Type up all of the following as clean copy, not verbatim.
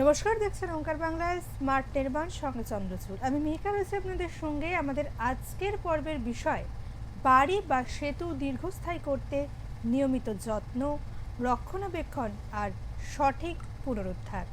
নমস্কার, দেখছেন ওঙ্কার বাংলায় স্মার্ট নির্মাণ সঙ্গে চন্দ্রচূড়। আমি মেহিকা রয়েছে আপনাদের সঙ্গে। আমাদের আজকের পর্বের বিষয় বাড়ি বা সেতু দীর্ঘস্থায়ী করতে নিয়মিত যত্ন, রক্ষণাবেক্ষণ আর সঠিক পুনরুদ্ধার।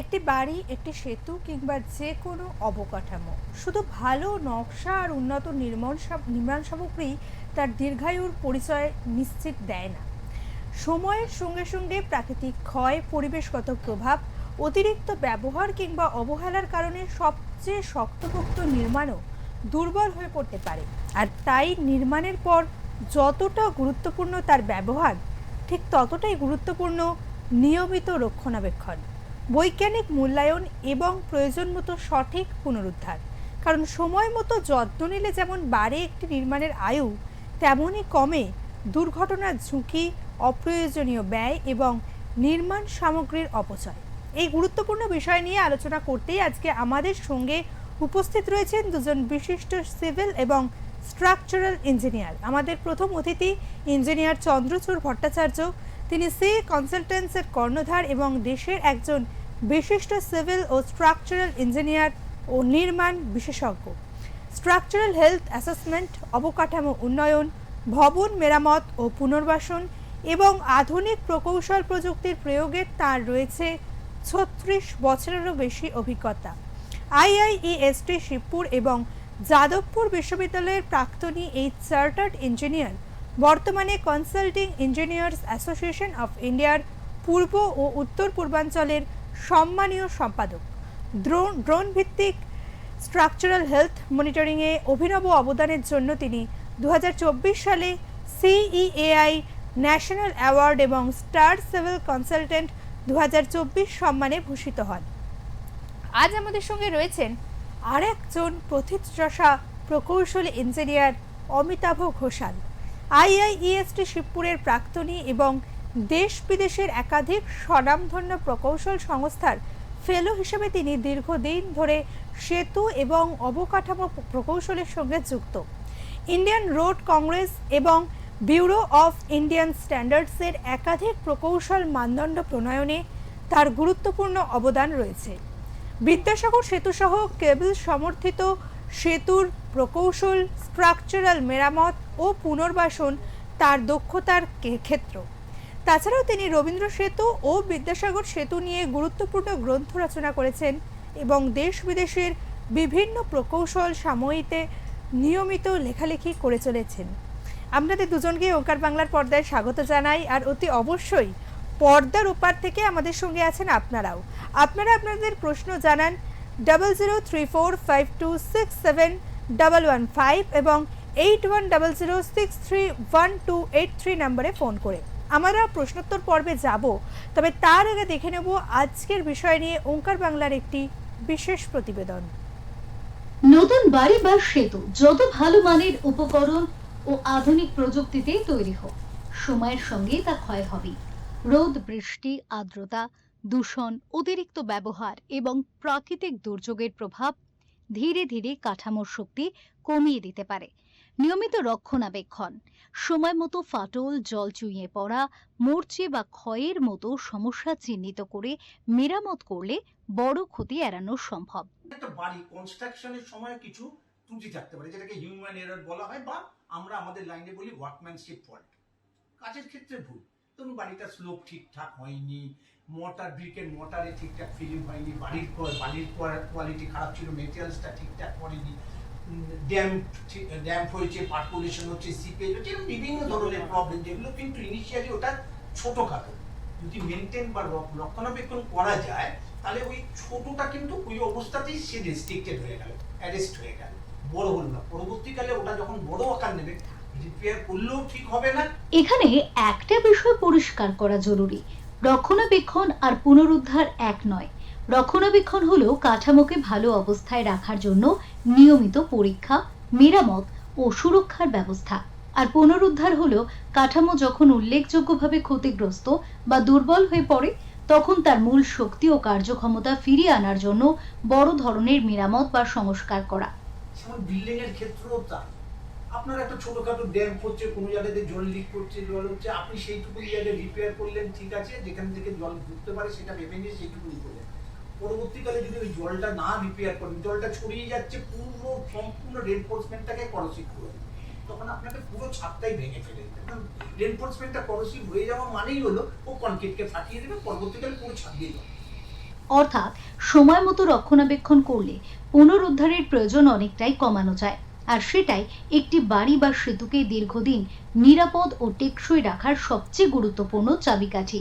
একটি বাড়ি, একটি সেতু কিংবা যে কোনো অবকাঠামো শুধু ভালো নকশা আর উন্নত নির্মাণ সামগ্রী তার দীর্ঘায়ুর পরিচয় নিশ্চিত দেয় না। সময়ের সঙ্গে সঙ্গে প্রাকৃতিক ক্ষয়, পরিবেশগত প্রভাব, অতিরিক্ত ব্যবহার কিংবা অবহেলার কারণে সবচেয়ে শক্তপোক্ত নির্মাণও দুর্বল হয়ে পড়তে পারে। আর তাই নির্মাণের পর যতটা গুরুত্বপূর্ণ তার ব্যবহার, ঠিক ততটাই গুরুত্বপূর্ণ নিয়মিত রক্ষণাবেক্ষণ, বৈজ্ঞানিক মূল্যায়ন এবং প্রয়োজন মতো সঠিক পুনরুদ্ধার। কারণ সময় মতো যত্ন নিলে যেমন বাড়ে একটি নির্মাণের আয়ু, তেমনই কমে দুর্ঘটনার ঝুঁকি, অপ্রয়োজনীয় ব্যয় এবং নির্মাণ সামগ্রীর অপচয়। এই গুরুত্বপূর্ণ বিষয় নিয়ে আলোচনা করতেই আজকে আমাদের সঙ্গে উপস্থিত রয়েছেন দুজন বিশিষ্ট সিভিল এবং স্ট্রাকচারাল ইঞ্জিনিয়ার। আমাদের প্রথম অতিথি ইঞ্জিনিয়ার চন্দ্রচূড় ভট্টাচার্য। তিনি সি কনসালটেন্টসের কর্ণধার এবং দেশের একজন বিশিষ্ট সিভিল ও স্ট্রাকচারাল ইঞ্জিনিয়ার ও নির্মাণ বিশেষজ্ঞ। স্ট্রাকচারাল হেলথ অ্যাসেসমেন্ট, অবকাঠামো উন্নয়ন, ভবন মেরামত ও পুনর্বাসন এবং আধুনিক প্রকৌশল প্রযুক্তির প্রয়োগে তার রয়েছে ৩৬ বছরেরও বেশি অভিজ্ঞতা। আইআইইএসটি শিবপুর এবং যাদবপুর বিশ্ববিদ্যালয়ের প্রাক্তনী এই চার্টার্ড ইঞ্জিনিয়ার বর্তমানে কনসাল্টিং ইঞ্জিনিয়ার্স অ্যাসোসিয়েশন অফ ইন্ডিয়ার পূর্ব ও উত্তর পূর্বাঞ্চলের সম্মানীয় সম্পাদক। ড্রোন ভিত্তিক স্ট্রাকচারাল হেলথ মনিটরিংয়ে অভিনব অবদানের জন্য তিনি ২০২৪ সালে সিইএআই ন্যাশনাল অ্যাওয়ার্ড এবং স্টার সিভিল কনসালটেন্ট ২০২৪ সম্মানে ভূষিত হন। আজ আমাদের সঙ্গে রয়েছেন আরেকজন প্রথিতযশা প্রকৌশলী ইঞ্জিনিয়ার অমিতাভ ঘোষাল। আইআইইএসটি শিবপুরের প্রাক্তনী এবং দেশ বিদেশের একাধিক স্বনামধন্য প্রকৌশল সংস্থার ফেলো হিসেবে তিনি দীর্ঘদিন ধরে সেতু এবং অবকাঠামো প্রকৌশলের সঙ্গে যুক্ত। ইন্ডিয়ান রোড কংগ্রেস এবং ব্যুরো অফ ইন্ডিয়ান স্ট্যান্ডার্ডসের একাধিক প্রকৌশল মানদণ্ড প্রণয়নে তার গুরুত্বপূর্ণ অবদান রয়েছে। বিদ্যাসাগর সেতু সহ কেবল সমর্থিত সেতুর প্রকৌশল, স্ট্রাকচারাল মেরামত ও পুনর্বাসন তার দক্ষতার ক্ষেত্র। তাছাড়াও তিনি রবীন্দ্র সেতু ও বিদ্যাসাগর সেতু নিয়ে গুরুত্বপূর্ণ গ্রন্থ রচনা করেছেন এবং দেশ বিদেশের বিভিন্ন প্রকৌশল সাময়িকীতে নিয়মিত লেখালেখি করে চলেছেন। আপনাদের দুজনকে ওঙ্কার বাংলার পর্দায় স্বাগত জানাই। আর অতি অবশ্যই পর্দার ওপার থেকে আমাদের সঙ্গে আছেন আপনারা আপনাদের প্রশ্ন জানান 003452671115 এবং 8100631283 নম্বরে ফোন করে। আমরা প্রশ্নোত্তর পর্বে যাব, তবে তার আগে দেখে নেব আজকের বিষয় নিয়ে ওঙ্কার বাংলার একটি বিশেষ প্রতিবেদন। নতুন বাড়ি বা সেতু যত ভালো মানের উপকরণ ও আধুনিক প্রযুক্তিতে তৈরি হোক, সময়ের সঙ্গে তা ক্ষয় হবে। রোদ, বৃষ্টি, আর্দ্রতা, দূষণ, অতিরিক্ত ব্যবহার এবং প্রাকৃতিক দুর্যোগের প্রভাব ধীরে ধীরে কাঠামোর শক্তি কমিয়ে দিতে পারে। নিয়মিত রক্ষণাবেক্ষণ, সময় মতো ফাটল, জল চুইয়ে পড়া, মরচে বা ক্ষয়ের মতো সমস্যা চিহ্নিত করে মেরামত করলে বড় ক্ষতি এড়ানো সম্ভব। একটা বাড়ি কনস্ট্রাকশনের সময় কিছু ত্রুটি থাকতে পারে, যেটাকে হিউম্যান এরর বলা হয়, বা আমরা আমাদের লাইনে বলি ওয়ার্কম্যানশিপ ফল্ট। কাজের ক্ষেত্রে ভুল, ধরুন বাড়িটা স্লোপ ঠিকঠাক হয়নি, ব্রিকের মর্টারে ঠিকঠাক ফিলিং হয়নি, বাড়ির কোয়ালিটি খারাপ ছিল, মেটেরিয়ালসটা ঠিকঠাক করেনি, ড্যাম্প হয়েছে, পার্কুলেশন হচ্ছে, সিপেজ হচ্ছে, বিভিন্ন ধরনের প্রবলেম, যেগুলো কিন্তু ইনিশিয়ালি ওটা ছোটখাটো। যদি মেনটেন বা রক্ষণাবেক্ষণ করা যায়, তাহলে ওই ছোটটা কিন্তু ওই অবস্থাতেই সে রেস্ট্রিক্টেড হয়ে গেল, অ্যারেস্ট হয়ে গেল, বড় হল না। পরবর্তীকালে ওটা যখন বড় আকার নেবে, রিপেয়ার করলেও ঠিক হবে না। এখানে একটা বিষয় পরিষ্কার করা জরুরি, রক্ষণাবেক্ষণ আর পুনরুদ্ধার এক নয়। রক্ষণাবেক্ষণ হলো কাঠামোকে ভালো অবস্থায় রাখার জন্য নিয়মিত পরীক্ষা, মেরামত ও সুরক্ষার ব্যবস্থা। আর পুনরুদ্ধার হলো কাঠামো যখন উল্লেখযোগ্যভাবে ক্ষতিগ্রস্ত বা দুর্বল হয়ে পড়ে, তখন তার মূল শক্তি ও কার্যক্ষমতা ফিরিয়ে আনার জন্য বড় ধরনের মেরামত বা সংস্কার করা। যেমন বিল্ডিং এর ক্ষেত্রেও তা, আপনার একটা ছোটখাটো ড্যাম হচ্ছে, কোনো জায়গাতে জল লিক করছে, জল হচ্ছে, আপনি সেইটুকু জায়গায় রিপেয়ার করলেন, ঠিক আছে, যেখান থেকে জল ঢুকতে পারে সেটা ভেবে নিয়ে সেইটুকুনি করলেন। পরবর্তীকালে যদি ওই জলটা না রিপেয়ার করেন, জলটা ছড়িয়ে যাচ্ছে, পুরো সম্পূর্ণ রেনফোর্সমেন্টটাকে করসিভ করে দিবে, তখন আপনাকে পুরো ছাদটাই ভেঙে ফেলে দিতে। কারণ রেনফোর্সমেন্টটা করসিভ হয়ে যাওয়া মানেই হলো ও কনক্রিটকে ফাটিয়ে দেবে, পরবর্তীকালে পুরো ছাদ দিয়ে যাবে। অর্থাৎ সময় মতো রক্ষণাবেক্ষণ করলে পুনরুদ্ধারের প্রয়োজন অনেকটাই কমানো যায়, আর সেটাই একটি বাড়ি বা সেতুকে দীর্ঘদিন নিরাপদ ও টেকসই রাখার সবচেয়ে গুরুত্বপূর্ণ চাবিকাঠি।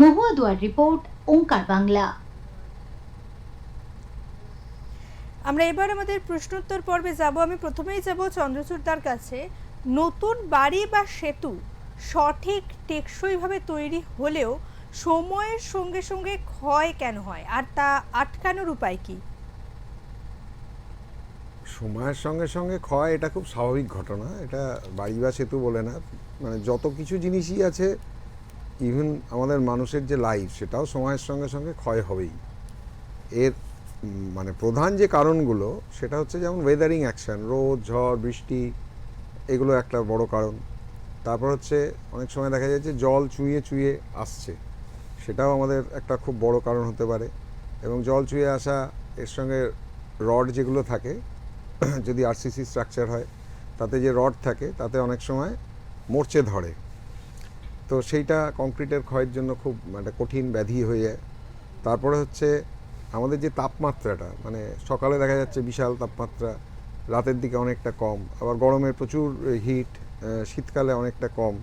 মহুয়া দুয়ার রিপোর্ট, ওঙ্কার বাংলা। আমরা এবার আমাদের প্রশ্নোত্তর পর্বে যাব। আমি প্রথমেই যাব চন্দ্রচূড়দার কাছে। নতুন বাড়ি বা সেতু সঠিক টেকসইভাবে তৈরি হলেও সময়ের সঙ্গে সঙ্গে ক্ষয় কেন হয়, আর তা আটকানোর উপায় কি? সময়ের সঙ্গে সঙ্গে ক্ষয় এটা খুব স্বাভাবিক ঘটনা, এটা বাড়ি বা সেতু বলে না, মানে যত কিছু জিনিসই আছে, ইভেন আমাদের মানুষের যে লাইফ, সেটাও সময়ের সঙ্গে সঙ্গে ক্ষয় হবেই। এর মানে প্রধান যে কারণগুলো সেটা হচ্ছে যেমন ওয়েদারিং অ্যাকশন, রোদ, ঝড়, বৃষ্টি, এগুলো একটা বড় কারণ। তারপর হচ্ছে অনেক সময় দেখা যায় যে জল চুইয়ে চুইয়ে আসছে, সেটাও আমাদের একটা খুব বড় কারণ হতে পারে। এবং জল চুইয়ে আসা, এর সঙ্গে রড যেগুলো থাকে, যদি আরসিসি স্ট্রাকচার হয় তাতে যে রড থাকে তাতে অনেক সময় মরচে ধরে, তো সেইটা কংক্রিটের ক্ষয়ের জন্য খুব একটা কঠিন ব্যাধি হয়ে যায়। তারপরে হচ্ছে আমাদের যে তাপমাত্রাটা, মানে সকালে দেখা যাচ্ছে বিশাল তাপমাত্রা, রাতের দিকে অনেকটা কম, আবার গরমে প্রচুর হিট, শীতকালে অনেকটা কম।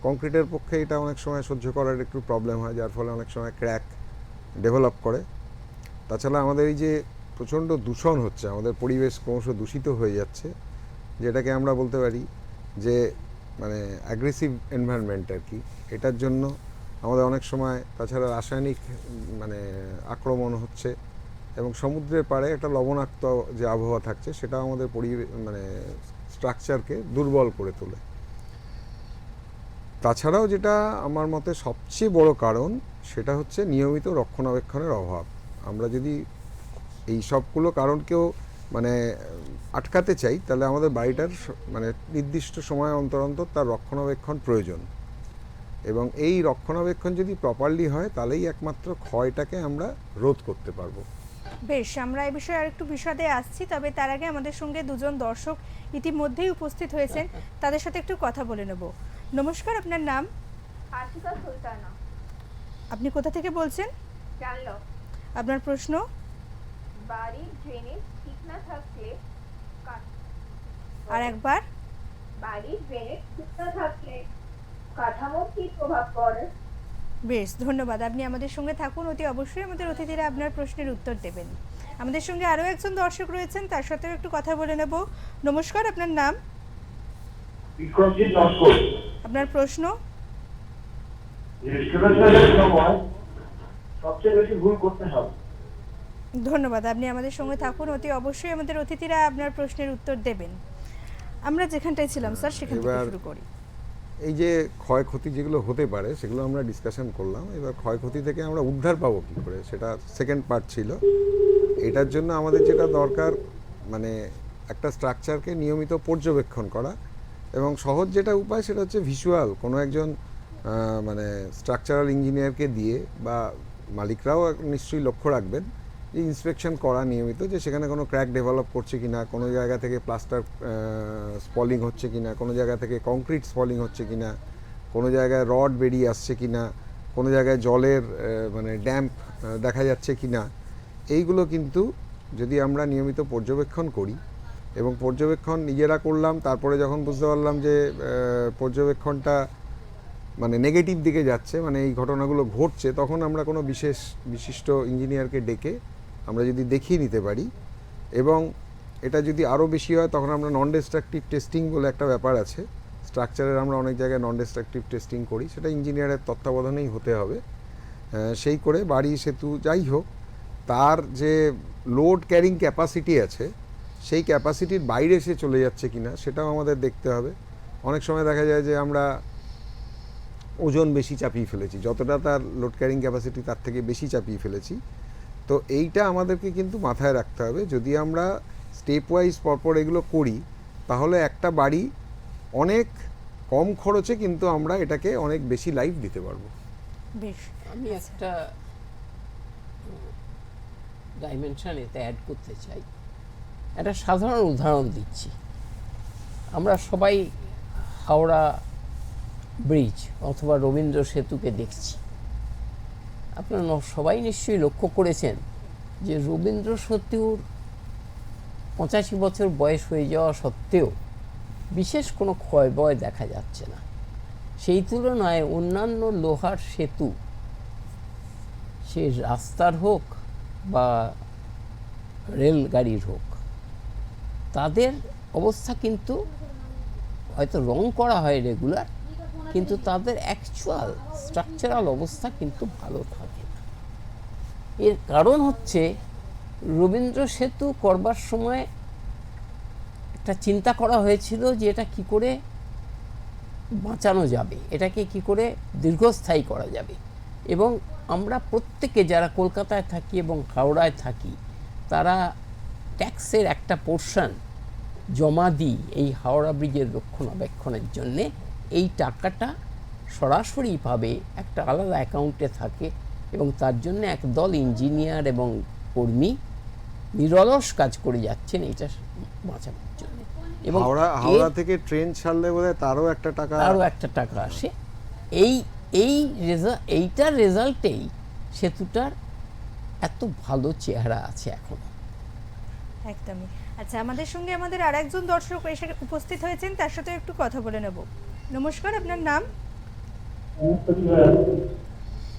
কংক্রিটের পক্ষে এটা অনেক সময় সহ্য করার একটু প্রবলেম হয়, যার ফলে অনেক সময় ক্র্যাক ডেভেলপ করে। তাছাড়া আমাদের এই যে প্রচণ্ড দূষণ হচ্ছে, আমাদের পরিবেশ ক্রমশ দূষিত হয়ে যাচ্ছে, যেটাকে আমরা বলতে পারি যে মানে অ্যাগ্রেসিভ এনভায়রনমেন্ট আর কি, এটার জন্য আমাদের অনেক সময় তাছাড়া রাসায়নিক মানে আক্রমণ হচ্ছে, এবং সমুদ্রের পাড়ে একটা লবণাক্ত যে আবহাওয়া থাকছে সেটা আমাদের মানে স্ট্রাকচারকে দুর্বল করে তোলে। তাছাড়াও যেটা আমার মতে সবচেয়ে বড় কারণ, সেটা হচ্ছে নিয়মিত রক্ষণাবেক্ষণের অভাব। আমরা যদি এই সবগুলো কারণকেও মানে আটকাতে চাই, তাহলে আমাদের বাড়িটার মানে নির্দিষ্ট সময় অন্তর অন্তর তার রক্ষণাবেক্ষণ প্রয়োজন, এবং এই রক্ষণাবেক্ষণ যদি প্রপারলি হয় তাহলেই একমাত্র ক্ষয়টাকে আমরা রোধ করতে পারবো। বেশ, আমরা এই বিষয়ে আরেকটু বিশদে আসছি, তবে তার আগে আমাদের সঙ্গে দুজন দর্শক ইতিমধ্যেই উপস্থিত হয়েছেন, তাদের সাথে একটু কথা বলে নেব। নমস্কার, আপনার নাম? আশিকা সুলতানা। আপনি কোথা থেকে বলছেন? জানলো আপনার প্রশ্ন? বাড়ির ড্রেনেজ ঠিক না থাকলে আর একবার? বাড়ির ড্রেনেজ ঠিক না থাকলে কাঠামোর কি প্রভাব পড়ে? বেশ, ধন্যবাদ। আপনি আমাদের সঙ্গে থাকুন, অতি অবশ্যই আমাদের অতিথিরা আপনার প্রশ্নের উত্তর দেবেন। আমাদের সঙ্গে আরও একজন দর্শক রয়েছেন, তার সাথেও একটু কথা বলে নেব। নমস্কার, আপনার নাম? বিক্রমজিৎ নস্কর। আপনার প্রশ্ন? রেস্টুরেন্টের সময় সবচেয়ে বেশি ভুল করতে হবে। ধন্যবাদ। আপনি আমাদের সঙ্গে থাকুন, অতি অবশ্যই আমাদের অতিথিরা আপনার প্রশ্নের উত্তর দেবেন। আমরা যেখানটায় ছিলাম স্যার, সেখান থেকে এবার শুরু করি। এই যে ক্ষয়ক্ষতি যেগুলো হতে পারে সেগুলো আমরা ডিসকাশন করলাম, এবার ক্ষয়ক্ষতি থেকে আমরা উদ্ধার পাবো কী করে, সেটা সেকেন্ড পার্ট ছিল। এটার জন্য আমাদের যেটা দরকার, মানে একটা স্ট্রাকচারকে নিয়মিত পর্যবেক্ষণ করা, এবং সহজ যেটা উপায় সেটা হচ্ছে ভিজুয়াল কোনো একজন মানে স্ট্রাকচারাল ইঞ্জিনিয়ারকে দিয়ে, বা মালিকরাও নিশ্চয়ই লক্ষ্য রাখবেন যে ইন্সপেকশন করা নিয়মিত, যে সেখানে কোনো ক্র্যাক ডেভেলপ করছে কি না, কোনো জায়গা থেকে প্লাস্টার স্পলিং হচ্ছে কি না, কোনো জায়গা থেকে কংক্রিট স্পলিং হচ্ছে কি না, কোনো জায়গায় রড বেরিয়ে আসছে কি না, কোনো জায়গায় জলের মানে ড্যাম্প দেখা যাচ্ছে কি না। এইগুলো কিন্তু যদি আমরা নিয়মিত পর্যবেক্ষণ করি, এবং পর্যবেক্ষণ নিজেরা করলাম, তারপরে যখন বুঝতে পারলাম যে পর্যবেক্ষণটা মানে নেগেটিভ দিকে যাচ্ছে, মানে এই ঘটনাগুলো ঘটছে, তখন আমরা কোনো বিশিষ্ট ইঞ্জিনিয়ারকে ডেকে আমরা যদি দেখিয়ে নিতে পারি, এবং এটা যদি আরও বেশি হয় তখন আমরা নন ডিস্ট্রাকটিভ টেস্টিং বলে একটা ব্যাপার আছে স্ট্রাকচারের, আমরা অনেক জায়গায় নন ডিস্ট্রাকটিভ টেস্টিং করি, সেটা ইঞ্জিনিয়ারের তত্ত্বাবধানেই হতে হবে। সেই করে বাড়ি সেতু যাই হোক, তার যে লোড ক্যারিং ক্যাপাসিটি আছে সেই ক্যাপাসিটির বাইরে সে চলে যাচ্ছে কিনা সেটাও আমাদের দেখতে হবে। অনেক সময় দেখা যায় যে আমরা ওজন বেশি চাপিয়ে ফেলেছি, যতটা তার লোড ক্যারিং ক্যাপাসিটি তার থেকে বেশি চাপিয়ে ফেলেছি। তো এইটা আমাদেরকে কিন্তু মাথায় রাখতে হবে। যদি আমরা স্টেপ ওয়াইজ পরপর এগুলো করি, তাহলে একটা বাড়ি অনেক কম খরচে কিন্তু আমরা এটাকে অনেক বেশি লাইফ দিতে পারবো। বেশ, আমি একটা ডাইমেনশন এতে অ্যাড করতে চাই। একটা সাধারণ উদাহরণ দিচ্ছি। আমরা সবাই হাওড়া ব্রিজ অথবা রবীন্দ্র সেতুকে দেখছি। আপনারা সবাই নিশ্চয়ই লক্ষ্য করেছেন যে রবীন্দ্র সেতুর 85 বছর বয়স হয়ে যাওয়া সত্ত্বেও বিশেষ কোনো ক্ষয়বয় দেখা যাচ্ছে না। সেই তুলনায় অন্যান্য লোহার সেতু, সে রাস্তার হোক বা রেলগাড়ির হোক, তাদের অবস্থা কিন্তু হয়তো রং করা হয় রেগুলার, কিন্তু তাদের অ্যাকচুয়াল স্ট্রাকচারাল অবস্থা কিন্তু ভালো থাকে না। এর কারণ হচ্ছে রবীন্দ্র সেতু করবার সময় একটা চিন্তা করা হয়েছিল যে এটা কী করে বাঁচানো যাবে, এটাকে কি করে দীর্ঘস্থায়ী করা যাবে। এবং আমরা প্রত্যেকে যারা কলকাতায় থাকি এবং হাওড়ায় থাকি, তারা ট্যাক্সের একটা পোর্শন জমা দিই এই হাওড়া ব্রিজের রক্ষণাবেক্ষণের জন্যে। এই টাকাটা সরাসরিভাবে একটা আলাদা অ্যাকাউন্টে থাকে এবং তার জন্য একদল ইঞ্জিনিয়ার এবং কর্মী নিরলস কাজ করে যাচ্ছেন এইটা বাঁচানোর জন্য। এবং হাওড়া থেকে ট্রেন ছাড়লে বোধহয় তারও একটা টাকা আসে। এইটার রেজাল্টেই সেতুটার এত ভালো চেহারা আছে এখনো। একদমই। আচ্ছা, আমাদের সঙ্গে আমাদের আর একজন দর্শক এসে উপস্থিত হয়েছেন, তার সাথে একটু কথা বলে নেব। নমস্কার, আপনার নাম?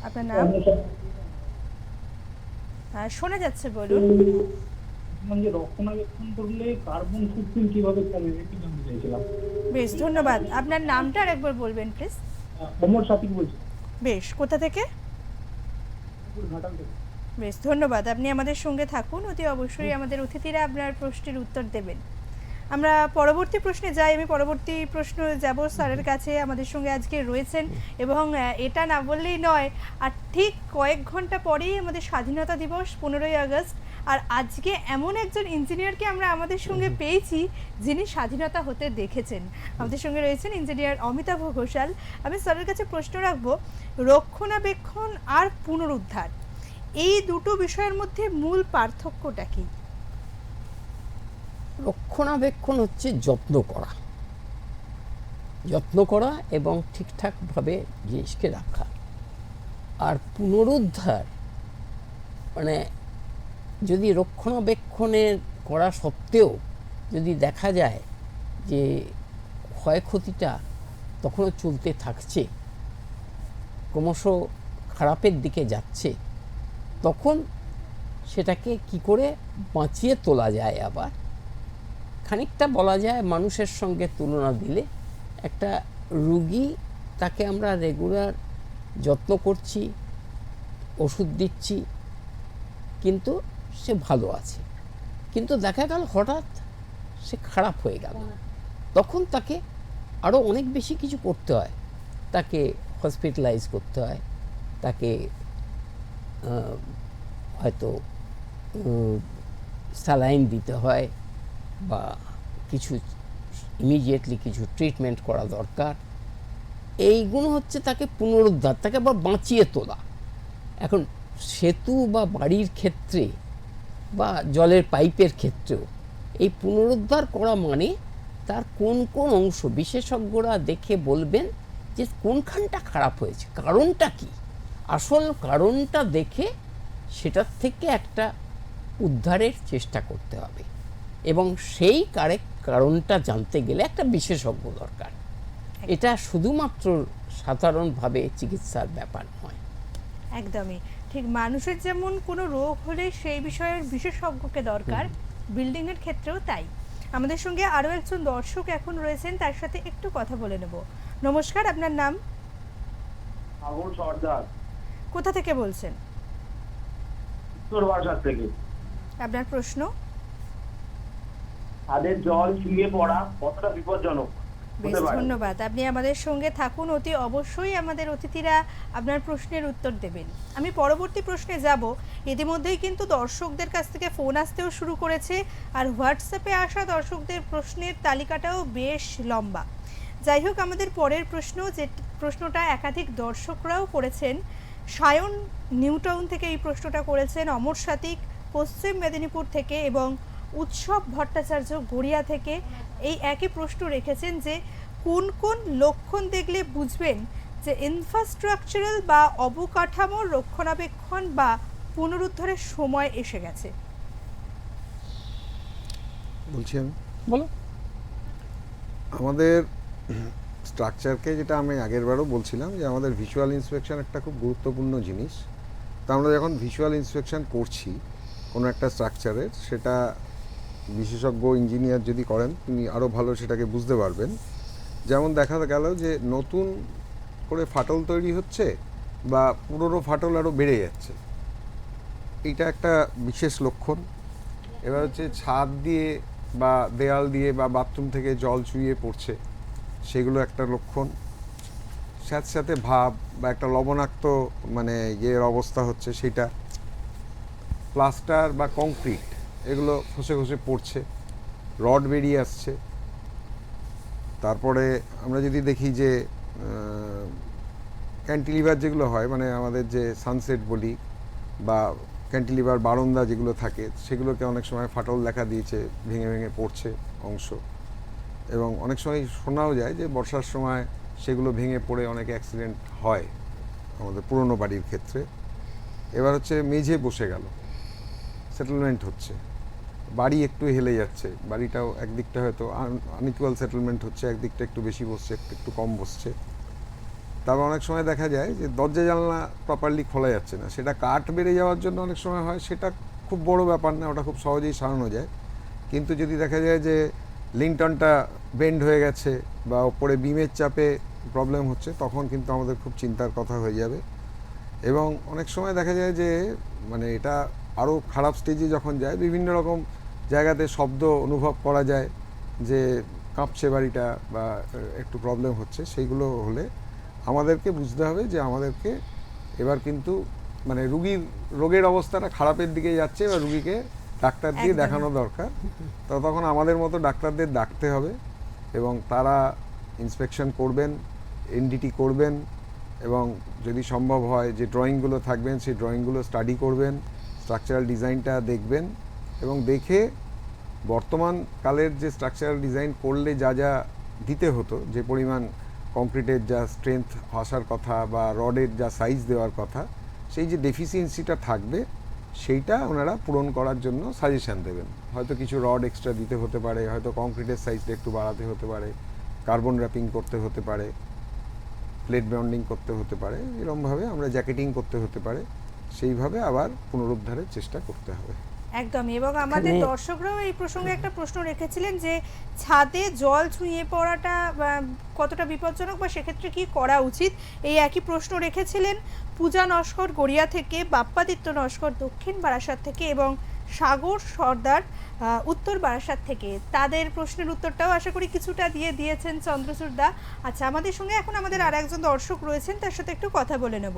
আপনার নাম শোনা যাচ্ছে, বলুন। রক্ষণাবেক্ষণ করলে কার্বন ফুটপ্রিন্ট কিভাবে কমে একটু জানতে চাইছিলাম। বেশ, ধন্যবাদ। আপনার নামটা আরেকবার বলবেন প্লিজ। অমর সাথী বলছি। বেশ, কোথা থেকে? ঘাটাল থেকে। বেশ, ধন্যবাদ। আপনি আমাদের সঙ্গে থাকুন, অতি অবশ্যই আমাদের অতিথিরা আপনার প্রশ্নের উত্তর দেবেন। আমরা পরবর্তী প্রশ্নে যাই। আমি পরবর্তী প্রশ্ন যাব স্যারের কাছে। আমাদের সঙ্গে আজকে রয়েছেন এবং এটা না বললেই নয়, আর ঠিক কয়েক ঘন্টা পরেই আমাদের স্বাধীনতা দিবস 15ই আগস্ট। আর আজকে এমন একজন ইঞ্জিনিয়ারকে আমরা আমাদের সঙ্গে পেয়েছি যিনি স্বাধীনতা হতে দেখেছেন। আমাদের সঙ্গে রয়েছেন ইঞ্জিনিয়ার অমিতাভ ঘোষাল। আমি স্যারের কাছে প্রশ্ন রাখবো, রক্ষণাবেক্ষণ আর পুনরুদ্ধার, এই দুটো বিষয়ের মধ্যে মূল পার্থক্যটা কি? রক্ষণাবেক্ষণ হচ্ছে যত্ন করা এবং ঠিকঠাকভাবে জিনিসকে রাখা। আর পুনরুদ্ধার মানে যদি রক্ষণাবেক্ষণের করা সত্ত্বেও যদি দেখা যায় যে ক্ষয়ক্ষতিটা তখনও চলতে থাকছে, ক্রমশ খারাপের দিকে যাচ্ছে, তখন সেটাকে কি করে বাঁচিয়ে তোলা যায়। আবার খানিকটা বলা যায় মানুষের সঙ্গে তুলনা দিলে, একটা রুগী, তাকে আমরা রেগুলার যত্ন করছি, ওষুধ দিচ্ছি, কিন্তু সে ভালো আছে, কিন্তু দেখা গেল হঠাৎ সে খারাপ হয়ে গেল, তখন তাকে আরও অনেক বেশি কিছু করতে হয়। তাকে হসপিটালাইজ করতে হয়, তাকে হয়তো স্যালাইন দিতে হয় বা কিছু ইমিডিয়েটলি কিছু ট্রিটমেন্ট করা দরকার। এইগুলো হচ্ছে তাকে পুনরুদ্ধার, তাকে আবার বাঁচিয়ে তোলা। এখন সেতু বা বাড়ির ক্ষেত্রে বা জলের পাইপের ক্ষেত্রেও এই পুনরুদ্ধার করা মানে তার কোন কোন অংশ বিশেষজ্ঞরা দেখে বলবেন যে কোনখানটা খারাপ হয়েছে, কারণটা কি, আসল কারণটা দেখে সেটার থেকে একটা উদ্ধারের চেষ্টা করতে হবে। এবং সেই কারণটা জানতে গেলে একটা বিশেষজ্ঞ দরকার। এটা শুধুমাত্র সাধারণভাবে চিকিৎসার ব্যাপার নয়। একদমই ঠিক। মানুষের যেমন কোনো রোগ হলে সেই বিষয়ের বিশেষজ্ঞকে দরকার, বিল্ডিংয়ের ক্ষেত্রেও তাই। আমাদের সঙ্গে আরও একজন দর্শক এখন রয়েছেন, তার সাথে একটু কথা বলে নেব। নমস্কার, আপনার নাম? আগুন সর্দার। কোথা থেকে বলছেন? উত্তর বাসার থেকে। আপনার প্রশ্ন? ছাদের জল চুইয়ে পড়া কতটা বিপজ্জনক? বেশ, হতে পারে। ধন্যবাদ। আপনি আমাদের সঙ্গে থাকুন, অতি অবশ্যই আমাদের অতিথিরা আপনার প্রশ্নের উত্তর দেবেন। আমি পরবর্তী প্রশ্নে যাব। ইতিমধ্যেই কিন্তু দর্শকদের কাছ থেকে ফোন আসতেও শুরু করেছে, আর হোয়াটসঅ্যাপে আসা দর্শকদের প্রশ্নের তালিকাটাও বেশ লম্বা। যাই হোক, আমাদের পরের প্রশ্ন, যে প্রশ্নটা একাধিক দর্শকরাও করেছেন। সায়ন নিউটাউন থেকে এই প্রশ্নটা করেছেন, অমর সাতিক পশ্চিম মেদিনীপুর থেকে এবং উৎসব ভট্টাচার্য গড়িয়া থেকে এই একই প্রশ্ন রেখেছেন যে কোন কোন লক্ষণ দেখলে বুঝবেন যে ইনফ্রাস্ট্রাকচারাল বা অবকাঠামোর রক্ষণাবেক্ষণ বা পুনরুদ্ধারের সময় এসে গেছে। বলছি আমি বলো। আমাদের স্ট্রাকচারকে, যেটা আমি আগেরবারও বলছিলাম, যে আমাদের ভিজুয়াল ইন্সপেকশন একটা খুব গুরুত্বপূর্ণ জিনিস। তা আমরা যখন ভিজুয়াল ইন্সপেকশন করছি কোনো একটা স্ট্রাকচারের, সেটা বিশেষজ্ঞ ইঞ্জিনিয়ার যদি করেন, তিনি আরও ভালো সেটাকে বুঝতে পারবেন। যেমন দেখা গেল যে নতুন করে ফাটল তৈরি হচ্ছে বা পুরনো ফাটল আরও বেড়ে যাচ্ছে, এইটা একটা বিশেষ লক্ষণ। এবার হচ্ছে ছাদ দিয়ে বা দেয়াল দিয়ে বা বাথরুম থেকে জল চুইয়ে পড়ছে, সেগুলো একটা লক্ষণ। সাথে সাথে ভাব বা একটা লবণাক্ত মানে ইয়ের অবস্থা হচ্ছে, সেটা। প্লাস্টার বা কংক্রিট এগুলো খসে খসে পড়ছে, রড বেরিয়ে আসছে। তারপরে আমরা যদি দেখি যে ক্যান্টিলিভার যেগুলো হয়, মানে আমাদের যে সানসেট বলি বা ক্যান্টিলিভার বারান্দা যেগুলো থাকে, সেগুলোকে অনেক সময় ফাটল দেখা দিয়েছে, ভেঙে ভেঙে পড়ছে অংশ। এবং অনেক সময় শোনাও যায় যে বর্ষার সময় সেগুলো ভেঙে পড়ে অনেক অ্যাক্সিডেন্ট হয় আমাদের পুরনো বাড়ির ক্ষেত্রে। এবার হচ্ছে মেঝে বসে গেল, সেটেলমেন্ট হচ্ছে, বাড়ি একটু হেলে যাচ্ছে, বাড়িটাও একদিকটা হয়তো আনইকুয়াল সেটেলমেন্ট হচ্ছে, একদিকটা একটু বেশি বসছে, একটু কম বসছে। তারপর অনেক সময় দেখা যায় যে দরজা জানলা প্রপারলি খোলা যাচ্ছে না, সেটা কাঠ বেড়ে যাওয়ার জন্য অনেক সময় হয়, সেটা খুব বড় ব্যাপার না, ওটা খুব সহজেই সারানো যায়। কিন্তু যদি দেখা যায় যে লিংটনটা বেন্ড হয়ে গেছে বা ওপরে বিমের চাপে প্রবলেম হচ্ছে, তখন কিন্তু আমাদের খুব চিন্তার কথা হয়ে যাবে। এবং অনেক সময় দেখা যায় যে মানে এটা আরও খারাপ স্টেজে যখন যায়, বিভিন্ন রকম জায়গাতে শব্দ অনুভব করা যায় যে কাঁপছে বাড়িটা বা একটু প্রবলেম হচ্ছে। সেইগুলো হলে আমাদেরকে বুঝতে হবে যে আমাদেরকে এবার কিন্তু মানে রোগের অবস্থাটা খারাপের দিকে যাচ্ছে বা রুগীকে ডাক্তার দিয়ে একদম। দেখানো দরকার। তো তখন আমাদের মতো ডাক্তারদের ডাকতে হবে এবং তারা ইন্সপেকশন করবেন, এনডিটি করবেন, এবং যদি সম্ভব হয় যে ড্রয়িংগুলো থাকবেন সেই ড্রয়িংগুলো স্টাডি করবেন, স্ট্রাকচারাল ডিজাইনটা দেখবেন এবং দেখে বর্তমান কালের যে স্ট্রাকচারাল ডিজাইন করলে যা যা দিতে হতো, যে পরিমাণ কংক্রিটের যা স্ট্রেংথ আসার কথা বা রডের যা সাইজ দেওয়ার কথা, সেই যে ডেফিসিয়েন্সিটা থাকবে সেইটা ওনারা পূরণ করার জন্য সাজেশন দেবেন। হয়তো কিছু রড এক্সট্রা দিতে হতে পারে, হয়তো কংক্রিটের সাইজটা একটু বাড়াতে হতে পারে, কার্বন র্যাপিং করতে হতে পারে, প্লেট বন্ডিং করতে হতে পারে, এরকমভাবে আমরা জ্যাকেটিং করতে হতে পারে, সেইভাবে আবার পুনরুদ্ধারের চেষ্টা করতে হবে। একদমই। এবং আমাদের দর্শকরাও এই প্রসঙ্গে একটা প্রশ্ন রেখেছিলেন যে ছাদে জল ছুঁয়ে পড়াটা কতটা বিপজ্জনক বা সেক্ষেত্রে কি করা উচিত, এই একই প্রশ্ন রেখেছিলেন পূজা নস্কর গড়িয়া থেকে, বাপ্পাদিত্য নস্কর দক্ষিণ বারাসাত থেকে এবং সাগর সর্দার উত্তর বারাসাত থেকে। তাদের প্রশ্নের উত্তরটাও আশা করি কিছুটা দিয়েছেন চন্দ্রচূড় দা। আচ্ছা, আমাদের সঙ্গে এখন আমাদের আর একজন দর্শক রয়েছেন, তার সাথে একটু কথা বলে নেব।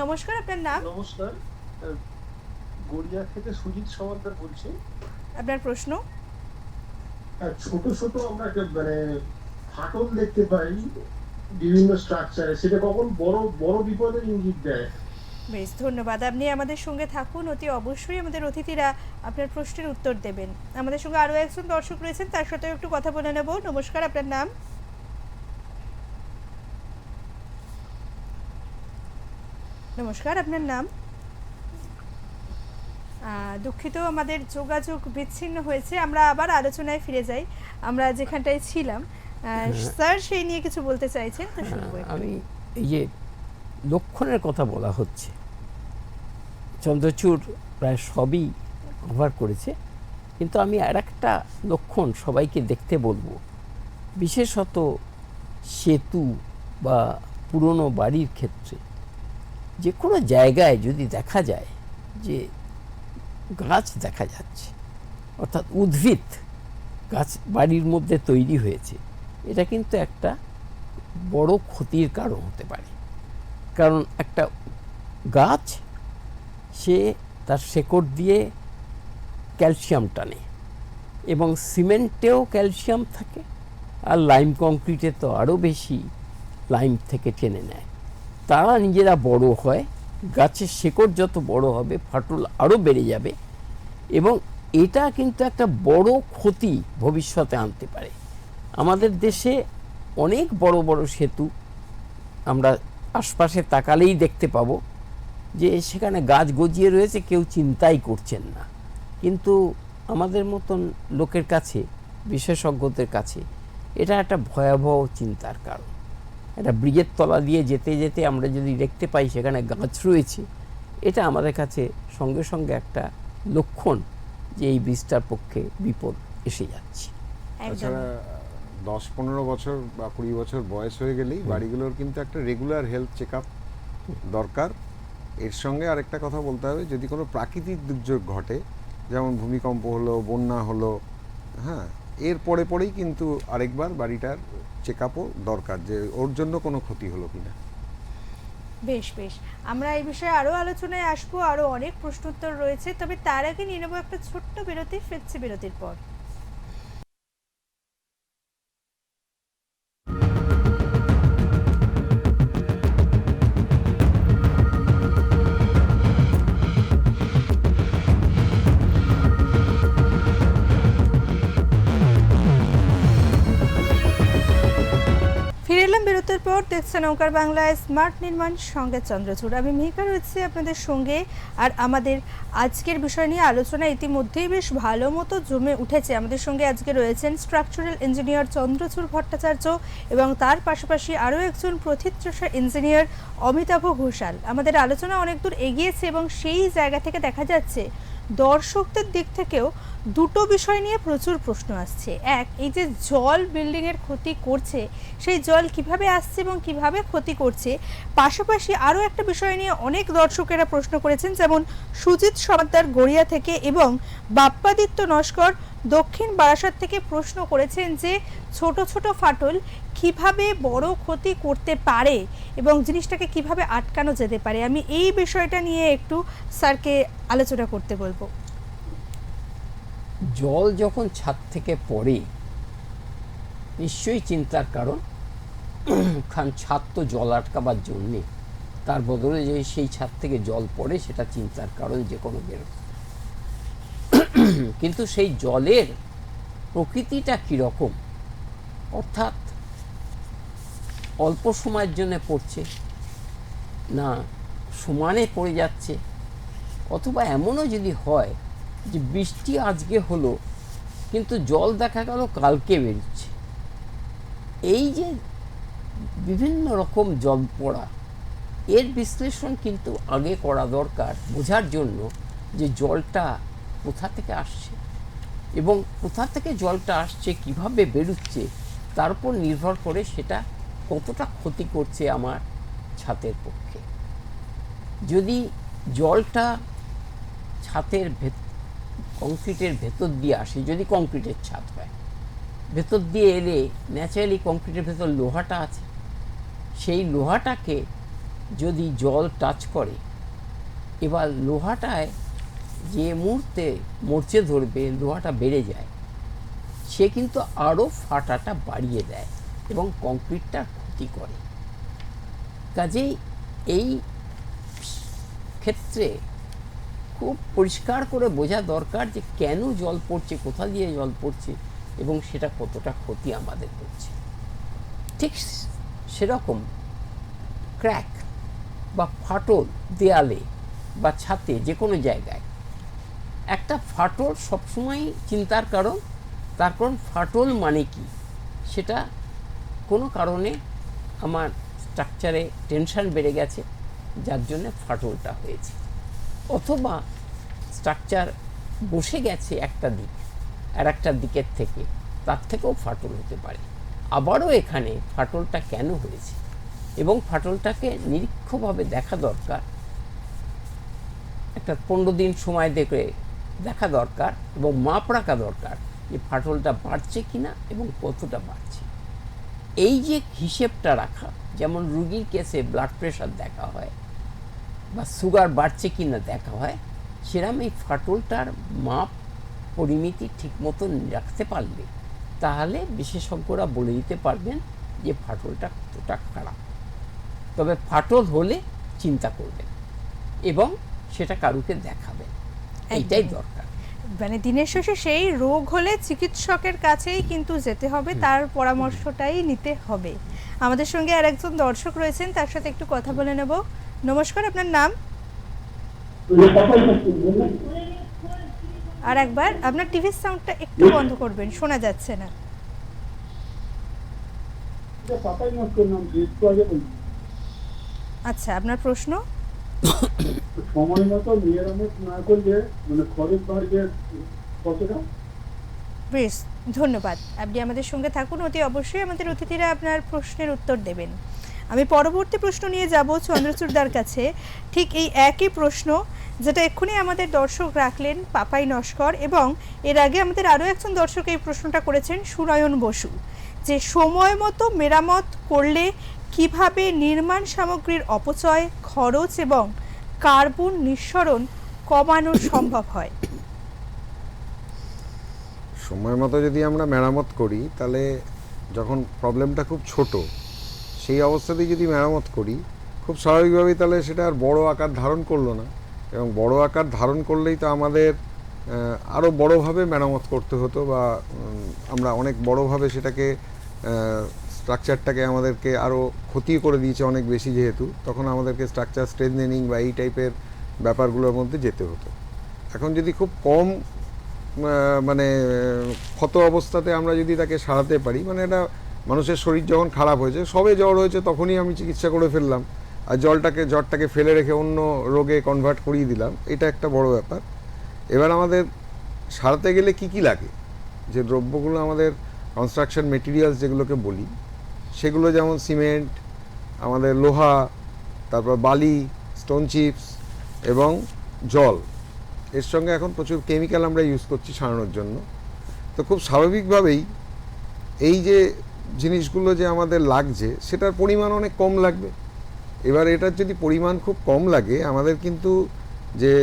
নমস্কার, আপনার নাম? নমস্কার, গড়িয়া থেকে সুজিত সমাদ্দার বলছি। আপনার প্রশ্ন? ছোট ছোট আমরা মানে ফাটল দেখতে পাই বিভিন্ন স্ট্রাকচারে, সেটা কখন বড় বড় বিপদের ইঙ্গিত দেয়? বেশ, ধন্যবাদ। আপনি আমাদের সঙ্গে থাকুন, অতি অবশ্যই আমাদের অতিথিরা আপনার প্রশ্নের উত্তর দেবেন। আমাদের সঙ্গে আরও একজন দর্শক রয়েছেন, তার সাথেও একটু কথা বলে নেব। নমস্কার, আপনার নাম? নমস্কার, আপনার নাম? দুঃখিত, আমাদের যোগাযোগ বিচ্ছিন্ন হয়েছে। আমরা আবার আলোচনায় ফিরে যাই, আমরা যেখানটায় ছিলাম। স্যার সেই নিয়ে কিছু বলতে চাইছেন, তো শুনবো। আমি এই যে লক্ষণের কথা বলা হচ্ছে, চন্দ্রচূড় প্রায় সবই কভার করেছে, কিন্তু আমি আর একটা লক্ষণ সবাইকে দেখতে বলবো। বিশেষত সেতু বা পুরনো বাড়ির ক্ষেত্রে যে কোনো জায়গায় যদি দেখা যায় যে গাছ দেখা যাচ্ছে, অর্থাৎ উদ্ভিদ গাছ বাড়ির মধ্যে তৈরি হয়েছে, এটা কিন্তু একটা বড় ক্ষতির কারণ হতে পারে। কারণ একটা গাছ সে তার শেকড় দিয়ে ক্যালসিয়াম টানে, এবং সিমেন্টেও ক্যালসিয়াম থাকে, আর লাইম কংক্রিটে তো আরও বেশি লাইম থেকে টেনে নেয়। তারা নিজেরা বড় হয়, গাছের শেকড় যত বড় হবে ফাটল আরও বেড়ে যাবে, এবং এটা কিন্তু একটা বড় ক্ষতি ভবিষ্যতে আনতে পারে। আমাদের দেশে অনেক বড় বড় সেতু আমরা আশপাশে তাকালেই দেখতে পাবো যে সেখানে গাছ গজিয়ে রয়েছে, কেউ চিন্তাই করছেন না। কিন্তু আমাদের মতন লোকের কাছে, বিশেষজ্ঞদের কাছে এটা একটা ভয়াবহ চিন্তার কারণ। একটা ব্রিজের তলা দিয়ে যেতে যেতে আমরা যদি দেখতে পাই সেখানে গাছ রয়েছে, এটা আমাদের কাছে সঙ্গে সঙ্গে একটা লক্ষণ যে এই ব্রিজটার পক্ষে বিপদ এসে যাচ্ছে। একদম তাছাড়া 10-15 বছর বা 20 বছর বয়স হয়ে গেলেই বাড়িগুলোর কিন্তু একটা রেগুলার হেলথ চেক আপ দরকার। এর সঙ্গে আরেকটা কথা বলতে হবে, যদি কোনো প্রাকৃতিক দুর্যোগ ঘটে, যেমন ভূমিকম্প হলো, বন্যা হলো, হ্যাঁ, এর পরেই কিন্তু আরেকবার বাড়িটার চেক আপও দরকার, যে ওর জন্য কোনো ক্ষতি হলো কিনা। বেশ বেশ, আমরা এই বিষয়ে আরও আলোচনায় আসবো, আরও অনেক প্রশ্নোত্তর রয়েছে, তবে তার আগে নিয়ে নেবো একটা ছোট্ট বিরতি। ফিরছি বিরতির পর। ফিরে এলাম বিরতির পর। দেখছেন ওঙ্কার বাংলায় স্মার্ট নির্মাণ, সঙ্গে চন্দ্রচূড়। আমি মিহিকা রয়েছি আপনাদের সঙ্গে। আর আমাদের আজকের বিষয় নিয়ে আলোচনা ইতিমধ্যেই বেশ ভালো মতো জমে উঠেছে। আমাদের সঙ্গে আজকে রয়েছেন স্ট্রাকচারাল ইঞ্জিনিয়ার চন্দ্রচূড় ভট্টাচার্য, এবং তার পাশাপাশি আরও একজন প্রথিতযশা ইঞ্জিনিয়ার অমিতাভ ঘোষাল। আমাদের আলোচনা অনেক দূর এগিয়েছে, এবং সেই জায়গা থেকে দেখা যাচ্ছে দর্শকদের দিক থেকেও দুটো বিষয় নিয়ে প্রচুর প্রশ্ন আসছে। এক, এই যে জল বিল্ডিংয়ের ক্ষতি করছে, সেই জল কিভাবে আসছে এবং কিভাবে ক্ষতি করছে। পাশাপাশি আরও একটা বিষয় নিয়ে অনেক দর্শকেরা প্রশ্ন করেছেন, যেমন সুজিত সমাদ্দার গড়িয়া থেকে এবং বাপ্পাদিত্য নস্কর দক্ষিণ বারাসাত থেকে প্রশ্ন করেছেন যে ছোট ছোট ফাটল কিভাবে বড় ক্ষতি করতে পারে এবং জিনিসটাকে কিভাবে আটকানো যেতে পারে। আমি এই বিষয়টা নিয়ে একটু স্যারকে আলোচনা করতে বলবো। জল যখন ছাদ থেকে পড়ে নিশ্চয়ই চিন্তার কারণ, কারণ ছাদ তো জল আটকাবার জন্যে, তার বদলে যে সেই ছাদ থেকে জল পড়ে সেটা চিন্তার কারণ যে কোনো বেরো। কিন্তু সেই জলের প্রকৃতিটা কীরকম, অর্থাৎ অল্প সময়ের জন্য পড়ছে না সমানে পড়ে যাচ্ছে, অথবা এমনও যদি হয় যে বৃষ্টি আজকে হলো কিন্তু জল দেখা গেল কালকে বেরোচ্ছে। এই যে বিভিন্ন রকম জল পড়া, এর বিশ্লেষণ কিন্তু আগে করা দরকার, বোঝার জন্য যে জলটা কোথা থেকে আসছে এবং কোথা থেকে জলটা আসছে, কিভাবে বেরোচ্ছে, তার উপর নির্ভর করে সেটা কতটা ক্ষতি করছে আমার ছাদের পক্ষে। যদি জলটা ছাদের কংক্রিটের ভেতর দিয়ে আসে, যদি কংক্রিটের ছাদ হয়, ভেতর দিয়ে এলে ন্যাচারালি কংক্রিটের ভেতর লোহাটা আছে, সেই লোহাটাকে যদি জল টাচ করে, এবার লোহাটায় যে মুহূর্তে মরচে ধরবে, লোহাটা বেড়ে যায়, সে কিন্তু আরও ফাটাটা বাড়িয়ে দেয় এবং কংক্রিটটার ক্ষতি করে। কাজেই এই ক্ষেত্রে খুব পরিষ্কার করে বোঝা দরকার যে কেন জল পড়ছে, কোথা দিয়ে জল পড়ছে এবং সেটা কতটা ক্ষতি আমাদের করছে। ঠিক সেরকম ক্র্যাক বা ফাটল দেয়ালে বা ছাতে যে কোনো জায়গায়, একটা ফাটল সবসময় চিন্তার কারণ। তার কারণ ফাটল মানে কি, সেটা কোনো কারণে আমার স্ট্রাকচারে টেনশন বেড়ে গেছে যার জন্য ফাটলটা হয়েছে, অথবা স্ট্রাকচার বসে গেছে একটা দিক আর একটা দিকের থেকে, তার থেকেও ফাটল হতে পারে। আবারও এখানে ফাটলটা কেন হয়েছে এবং ফাটলটাকে নিরীক্ষভাবে দেখা দরকার, একটা 15 দিন সময় দেখে দেখা দরকার এবং মাপ রাখা দরকার যে ফাটলটা বাড়ছে কিনা এবং কতটা বাড়ছে। এই যে হিসেবটা রাখা, যেমন রুগীর কেসে ব্লাড প্রেশার দেখা হয় বা সুগার বাড়ছে কি না দেখা হয়, সেরকম এই ফাটলটার মাপ পরিমিতি ঠিক মতন রাখতে পারলে তাহলে বিশেষজ্ঞরা বলে দিতে পারবেন যে ফাটলটা কতটা খারাপ। তবে ফাটল হলে চিন্তা করবেন এবং সেটা কারুকে দেখাবেন, এইটাই একদমই। দরকার। মানে দিনের শেষে সেই রোগ হলে চিকিৎসকের কাছেই কিন্তু যেতে হবে, তার পরামর্শটাই নিতে হবে। আমাদের সঙ্গে আর একজন দর্শক রয়েছেন, তার সাথে একটু কথা বলে নেব। নমস্কার, আপনার নাম? আর একবার আপনার টিভির সাউন্ডটা একটু বন্ধ করবেন, শোনা যাচ্ছে না। আচ্ছা, আপনার প্রশ্ন? সময় মতো মেরামত না করলে মানে খরচ বাড়বে কতটা? বেশ, ধন্যবাদ। আপনি আমাদের সঙ্গে থাকুন, অতি অবশ্যই আমাদের অতিথিরা আপনার প্রশ্নের উত্তর দেবেন। আমি পরবর্তী প্রশ্ন নিয়ে যাব চন্দ্রচূড়দার কাছে। ঠিক এই একই প্রশ্ন যেটা এক্ষুনি আমাদের দর্শক রাখলেন পাপাই নস্কর, এবং এর আগে আমাদের আরও একজন দর্শক এই প্রশ্নটা করেছেন সুনয়ন বসু, যে সময় মতো মেরামত করলে কিভাবে নির্মাণ সামগ্রীর অপচয়, খরচ এবং কার্বন নিঃসরণ কমানো সম্ভব হয়? সময় মতো যদি আমরা মেরামত করি, তাহলে যখন প্রবলেমটা খুব ছোট সেই অবস্থাতেই যদি মেরামত করি, খুব স্বাভাবিকভাবেই তাহলে সেটা আর বড় আকার ধারণ করলো না, এবং বড় আকার ধারণ করলেই তো আমাদের আরও বড়োভাবে মেরামত করতে হতো, বা আমরা অনেক বড়োভাবে সেটাকে স্ট্রাকচারটাকে আমাদেরকে আরও ক্ষতি করে দিয়েছে অনেক বেশি, যেহেতু তখন আমাদেরকে স্ট্রাকচার স্ট্রেংথেনিং বা এই টাইপের ব্যাপারগুলোর মধ্যে যেতে হতো। এখন যদি খুব কম মানে ক্ষত অবস্থাতে আমরা যদি তাকে সারাতে পারি, মানে এটা মানুষের শরীর যখন খারাপ হয়েছে, সবে জ্বর হয়েছে তখনই আমি চিকিৎসা করে ফেললাম আর জ্বরটাকে ফেলে রেখে অন্য রোগে কনভার্ট করিয়ে দিলাম, এটা একটা বড় ব্যাপার। এবার আমাদের সারাতে গেলে কি কি লাগে, যে দ্রব্যগুলো আমাদের কনস্ট্রাকশন মেটেরিয়ালস যেগুলোকে বলি, সেগুলো যেমন সিমেন্ট, আমাদের লোহা, তারপর বালি, স্টোন চিপস এবং জল, এর সঙ্গে এখন প্রচুর কেমিক্যাল আমরা ইউজ করছি সারানোর জন্য। তো খুব স্বাভাবিকভাবেই এই যে জিনিসগুলো যে আমাদের লাগছে সেটার পরিমাণ অনেক কম লাগবে। এবার এটার যদি পরিমাণ খুব কম লাগে, আমাদের কিন্তু যে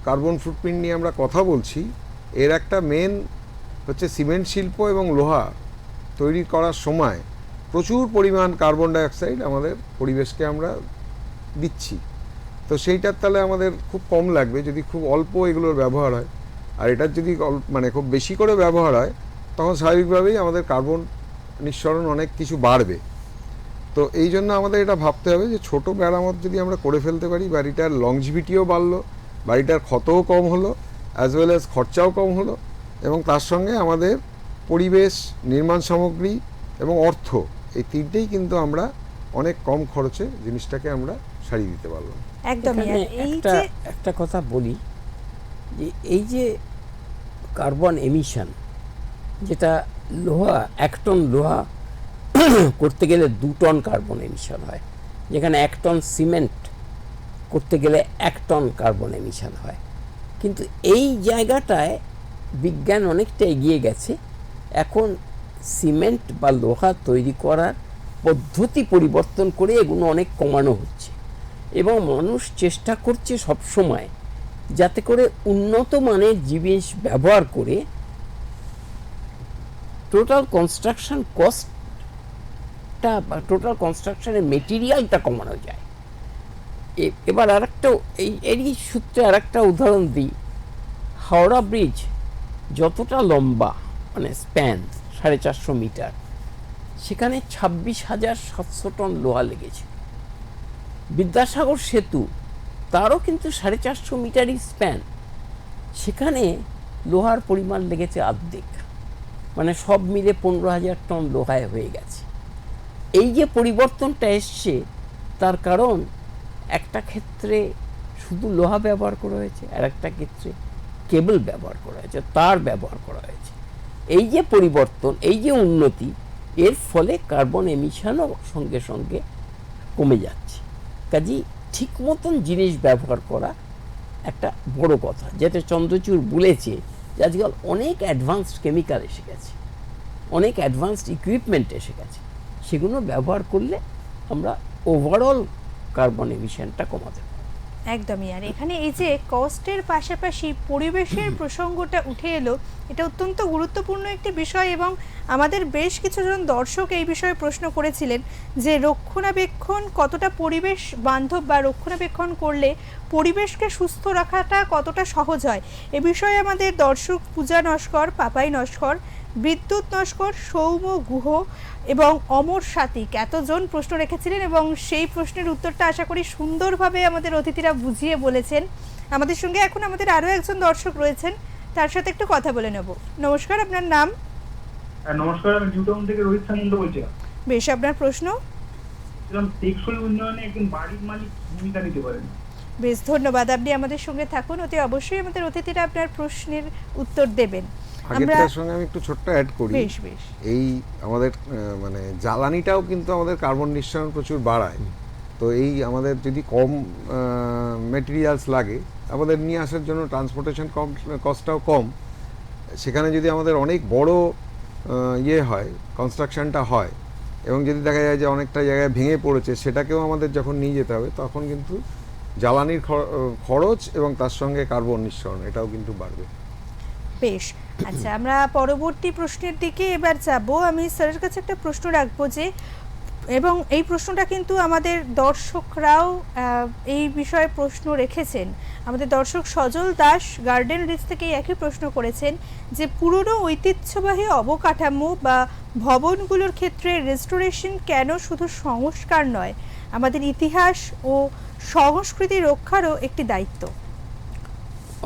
কার্বন ফুটপ্রিন্ট নিয়ে আমরা কথা বলছি, এর একটা মেন হচ্ছে সিমেন্ট শিল্প এবং লোহা তৈরি করার সময় প্রচুর পরিমাণ কার্বন ডাইঅক্সাইড আমাদের পরিবেশকে আমরা দিচ্ছি। তো সেইটার তাহলে আমাদের খুব কম লাগবে যদি খুব অল্প এগুলোর ব্যবহার হয়। আর এটার যদি মানে খুব বেশি করে ব্যবহার হয়, তখন স্বাভাবিকভাবেই আমাদের কার্বন নিঃসরণ অনেক কিছু বাড়বে। তো এই জন্য আমাদের এটা ভাবতে হবে যে ছোটো মেরামত যদি আমরা করে ফেলতে পারি, বাড়িটার লংজিভিটিও বাড়লো, বাড়িটার ক্ষতও কম হলো, অ্যাজ ওয়েল অ্যাজ খরচাও কম হলো, এবং তার সঙ্গে আমাদের পরিবেশ, নির্মাণ সামগ্রী এবং অর্থ, এই তিনটেই কিন্তু আমরা অনেক কম খরচে জিনিসটাকে আমরা সারিয়ে দিতে পারলাম। একদমই। এখানে আর এই যে একটা কথা বলি, যে এই যে কার্বন এমিশন, যেটা লোহা, 1 টন লোহা করতে গেলে 2 টন কার্বন এমিশন হয়, যেখানে 1 টন সিমেন্ট করতে গেলে 1 টন কার্বন এমিশন হয়। কিন্তু এই জায়গাটায় বিজ্ঞান অনেকটা এগিয়ে গেছে। এখন সিমেন্ট বা লোহা তৈরি করার পদ্ধতি পরিবর্তন করে এগুলো অনেক কমানো হচ্ছে, এবং মানুষ চেষ্টা করছে সবসময় যাতে করে উন্নত মানের জিনিস ব্যবহার করে টোটাল কনস্ট্রাকশন কস্টটা বা টোটাল কনস্ট্রাকশনের মেটেরিয়ালটা কমানো যায়। এবার আরেকটা এরই সূত্রে আরেকটা উদাহরণ দিই। হাওড়া ব্রিজ যতটা লম্বা, মানে স্প্যান 450 মিটার, সেখানে 26,700 টন লোহা লেগেছে। বিদ্যাসাগর সেতু, তারও কিন্তু 450 মিটারই স্প্যান, সেখানে লোহার পরিমাণ লেগেছে অর্ধেক, মানে সব মিলে 15,000 টন লোহায় হয়ে গেছে। এই যে পরিবর্তনটা এসছে, তার কারণ একটা ক্ষেত্রে শুধু লোহা ব্যবহার করা হয়েছে, আর একটা ক্ষেত্রে কেবল ব্যবহার করা হয়েছে, তার ব্যবহার করা হয়েছে। এই যে পরিবর্তন, এই যে উন্নতি, এর ফলে কার্বন এমিশনও সঙ্গে সঙ্গে কমে যাচ্ছে। কাজেই ঠিক মতন জিনিস ব্যবহার করা একটা বড় কথা, যেটা চন্দ্রচূড় বলেছে যে আজকাল অনেক অ্যাডভান্সড কেমিক্যাল এসে গেছে, অনেক অ্যাডভান্সড ইকুইপমেন্ট এসে গেছে, সেগুলো ব্যবহার করলে আমরা ওভারঅল কার্বন এমিশনটা কমাতে পারব। একদমই। আর এখানে এই যে কস্টের পাশাপাশি পরিবেশের প্রসঙ্গটা উঠে এলো, এটা অত্যন্ত গুরুত্বপূর্ণ একটি বিষয় এবং আমাদের বেশ কিছুজন দর্শক এই বিষয়ে প্রশ্ন করেছিলেন যে রক্ষণাবেক্ষণ কতটা পরিবেশ বান্ধব বা রক্ষণাবেক্ষণ করলে পরিবেশকে সুস্থ রাখাটা কতটা সহজ হয়। এ বিষয়ে আমাদের দর্শক পূজা নস্কর, পাপাই নস্কর, বিদ্যুৎ নস্কর, সৌম গুহ এবং অমর সাতিক এতজন প্রশ্ন রেখেছিলেন এবং সেই প্রশ্নের উত্তরটা আশা করি সুন্দরভাবে আমাদের অতিথিরা বুঝিয়ে বলেছেন। আমাদের সঙ্গে এখন আমাদের আরও একজন দর্শক রয়েছেন, তার সাথে একটু কথা বলে নেব। নমস্কার, আপনার নাম? নমস্কার, আমি নিউটাউন থেকে রোহিত সামন্ত বলছিলাম। বেশ, আপনার প্রশ্ন? টেকসই উন্নয়নে একজন বাড়ির মালিক ভূমিকা নিতে পারেন। বেশ, ধন্যবাদ। আপনি আমাদের সঙ্গে থাকুন, অতি অবশ্যই আমাদের অতিথিরা আপনার প্রশ্নের উত্তর দেবেন। আগেরটার সঙ্গে আমি একটু ছোট্ট অ্যাড করি। বেশ বেশ। এই আমাদের মানে জ্বালানিটাও কিন্তু আমাদের কার্বন নিঃসরণ প্রচুর বাড়ায়। তো এই আমাদের যদি কম মেটেরিয়ালস লাগে, আমাদের নিয়ে আসার জন্য ট্রান্সপোর্টেশন কস্টটাও কম। সেখানে যদি আমাদের অনেক বড় ইয়ে হয়, কনস্ট্রাকশনটা হয়, এবং যদি দেখা যায় যে অনেকটা জায়গায় ভেঙে পড়েছে, সেটাকেও আমাদের যখন নিয়ে যেতে হবে, তখন কিন্তু জ্বালানির খরচ এবং তার সঙ্গে কার্বন নিঃসরণ এটাও কিন্তু বাড়বে। বেশ, আচ্ছা, আমরা পরবর্তী প্রশ্নের দিকে এবার যাব। আমি স্যারের কাছে একটা প্রশ্ন রাখবো যে, এবং এই প্রশ্নটা কিন্তু আমাদের দর্শকরাও এই বিষয়ে প্রশ্ন রেখেছেন। আমাদের দর্শক সজল দাস গার্ডেন রিচ থেকে একই প্রশ্ন করেছেন যে পুরনো ঐতিহ্যবাহী অবকাঠামো বা ভবনগুলোর ক্ষেত্রে রেস্টোরেশন কেন শুধু সংস্কার নয়, আমাদের ইতিহাস ও সংস্কৃতি রক্ষারও একটি দায়িত্ব?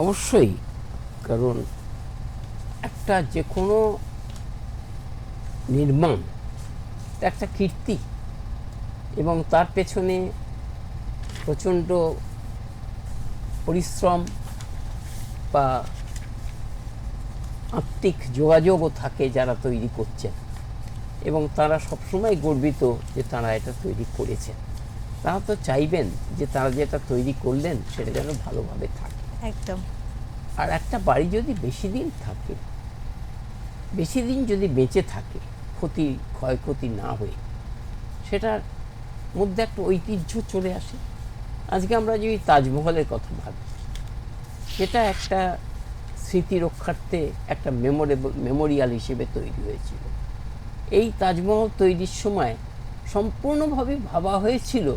অবশ্যই, কারণ একটা যে কোনো নির্মাণ একটা কীর্তি এবং তার পেছনে প্রচণ্ড পরিশ্রম বা আত্মিক যোগাযোগও থাকে যারা তৈরি করছেন, এবং তারা সবসময় গর্বিত যে তারা এটা তৈরি করেছেন। তারা তো চাইবেন যে তারা যেটা তৈরি করলেন সেটা যেন ভালোভাবে থাকে। একদম। আর একটা বাড়ি যদি বেশি দিন থাকে, বেশি দিন যদি বেঁচে থাকে, ক্ষয়ক্ষতি না হয়ে, সেটার মধ্যে একটা ঐতিহ্য চলে আসে। আজকে আমরা যদি তাজমহলের কথা ভাবি, সেটা একটা স্মৃতি রক্ষার্থে একটা মেমোরিয়াল হিসেবে তৈরি হয়েছিল। এই তাজমহল তৈরির সময় সম্পূর্ণভাবে ভাবা হয়েছিল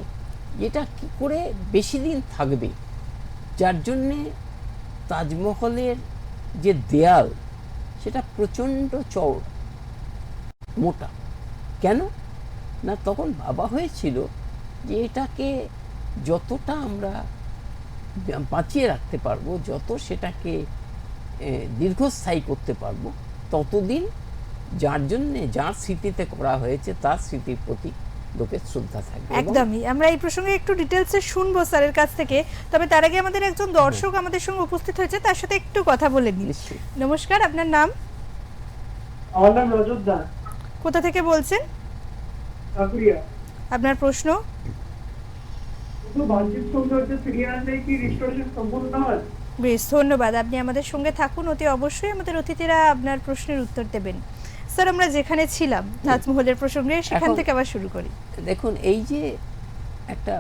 যেটা কী করে বেশি দিন থাকবে, যার জন্যে তাজমহলের যে দেয়াল সেটা প্রচণ্ড চওড়া, মোটা। কেন না, তখন ভাবা হয়েছিল যে এটাকে যতটা আমরা বাঁচিয়ে রাখতে পারবো, যত সেটাকে দীর্ঘস্থায়ী করতে পারবো, ততদিন যার জন্যে যার স্মৃতিতে করা হয়েছে তার স্মৃতির প্রতি লোকের শ্রদ্ধা থাকবে। একদমই। আমরা এই প্রসঙ্গে একটু ডিটেলসে শুনবো স্যারের কাছ থেকে, তবে তার আগে আমাদের একজন দর্শক আমাদের সঙ্গে উপস্থিত হয়েছে, তার সাথে একটু কথা বলে নিই। নমস্কার, আপনার নাম? আমার নাম রজত দাস। কোথা থেকে বলছেন? ঠাকুরিয়া। আপনার প্রশ্ন? শুধু বাহ্যিক সৌন্দর্য ফিরিয়ে আনলে কি রিস্টোরেশন সম্পূর্ণ হয়? বেশ, ধন্যবাদ। আপনি আমাদের সঙ্গে থাকুন, অতি অবশ্যই আমাদের অতিথিরা আপনার প্রশ্নের উত্তর দেবেন। স্যার, আমরা যেখানে ছিলাম তাজমহলের প্রসঙ্গে, সেখান থেকে আবার শুরু করি। দেখুন, এই যে একটা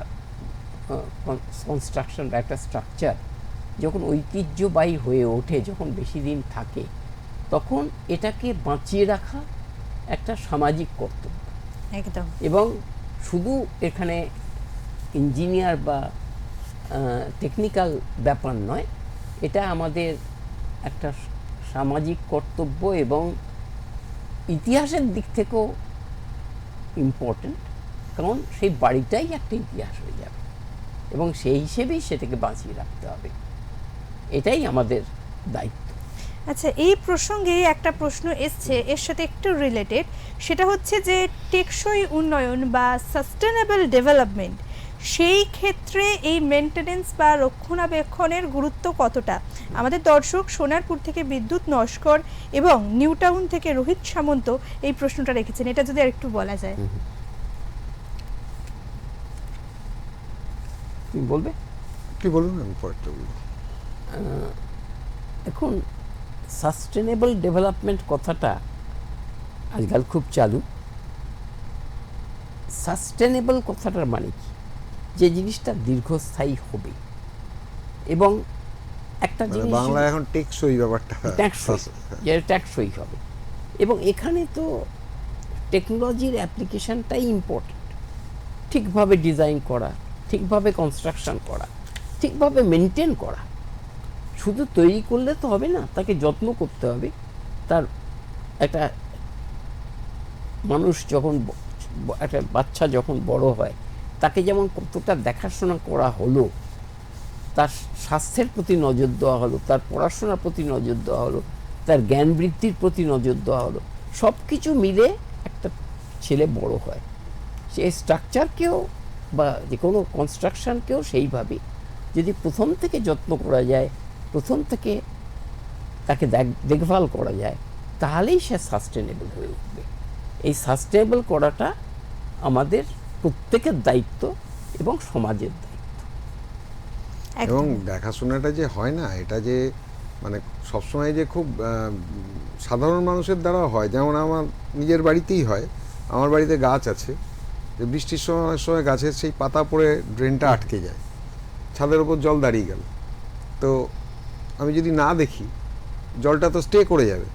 কনস্ট্রাকশন বা একটা স্ট্রাকচার যখন ঐতিহ্যবাহী হয়ে ওঠে, যখন বেশি দিন থাকে, তখন এটাকে বাঁচিয়ে রাখা একটা সামাজিক কর্তব্য। একদম। এবং শুধু এখানে ইঞ্জিনিয়ার বা টেকনিক্যাল ব্যাপার নয়, এটা আমাদের একটা সামাজিক কর্তব্য এবং ইতিহাসের দিক থেকেও ইম্পর্টেন্ট, কারণ সেই বাড়িটাই একটা ইতিহাস হয়ে যাবে এবং সেই হিসেবেই সেটাকে বাঁচিয়ে রাখতে হবে। এটাই আমাদের দায়িত্ব। আচ্ছা, এই প্রসঙ্গে একটা প্রশ্ন এসছে, এর সাথে একটু রিলেটেড। সেটা হচ্ছে যে টেকসই উন্নয়ন বা সাস্টেনেবল ডেভেলপমেন্ট, সেই ক্ষেত্রে এই মেনটেনেন্স বা রক্ষণাবেক্ষণের গুরুত্ব কতটা? আমাদের দর্শক সোনারপুর থেকে বিদ্যুৎ নস্কর এবং নিউটাউন থেকে রোহিত সামন্ত এই প্রশ্নটা রেখেছেন। এটা যদি আরেকটু বলা যায়। তুমি বলবে? কি বলুন, আমি পরেরটা বলবো। এখন সাস্টেনেবল ডেভেলপমেন্ট কথাটা আজকাল খুব চালু, সাস্টেনেবল কথাটার মানে কি, যে জিনিসটা দীর্ঘস্থায়ী হবে এবং একটা মানে জিনিস বাংলা এখন টেকসই ব্যাপারটা ট্যাক্সই, যে ট্যাক্সই হবে। এবং এখানে তো টেকনোলজির অ্যাপ্লিকেশনটাই ইম্পর্ট্যান্ট। ঠিকভাবে ডিজাইন করা, ঠিকভাবে কনস্ট্রাকশন করা, ঠিকভাবে মেনটেন করা। শুধু তৈরি করলে তো হবে না, তাকে যত্ন করতে হবে। তার একটা মানুষ যখন একটা বাচ্চা যখন বড় হয়, তাকে যেমন কতটা দেখাশোনা করা হলো, তার স্বাস্থ্যের প্রতি নজর দেওয়া হলো, তার পড়াশোনার প্রতি নজর দেওয়া হলো, তার জ্ঞান বৃদ্ধির প্রতি নজর দেওয়া হলো, সব কিছু মিলে একটা ছেলে বড় হয়। সেই স্ট্রাকচারকেও বা যে কোনো কনস্ট্রাকশনকেও সেইভাবে যদি প্রথম থেকে যত্ন করা যায়, প্রথম থেকে তাকে দেখভাল করা যায়, তাহলেই সে সাস্টেনেবল হয়ে উঠবে। এই সাস্টেনেবল করাটা আমাদের প্রত্যেকের দায়িত্ব এবং সমাজের দায়িত্ব। এবং একদম দেখাশোনাটা যে হয় না, এটা যে মানে সবসময় যে খুব সাধারণ মানুষের দ্বারা হয়। যেমন আমার নিজের বাড়িতেই হয়, আমার বাড়িতে গাছ আছে, যে বৃষ্টির সময় অনেক সময় গাছের সেই পাতা পড়ে ড্রেনটা আটকে যায়, ছাদের ওপর জল দাঁড়িয়ে গেল, তো আমি যদি না দেখি জলটা তো স্টে করে যাবে,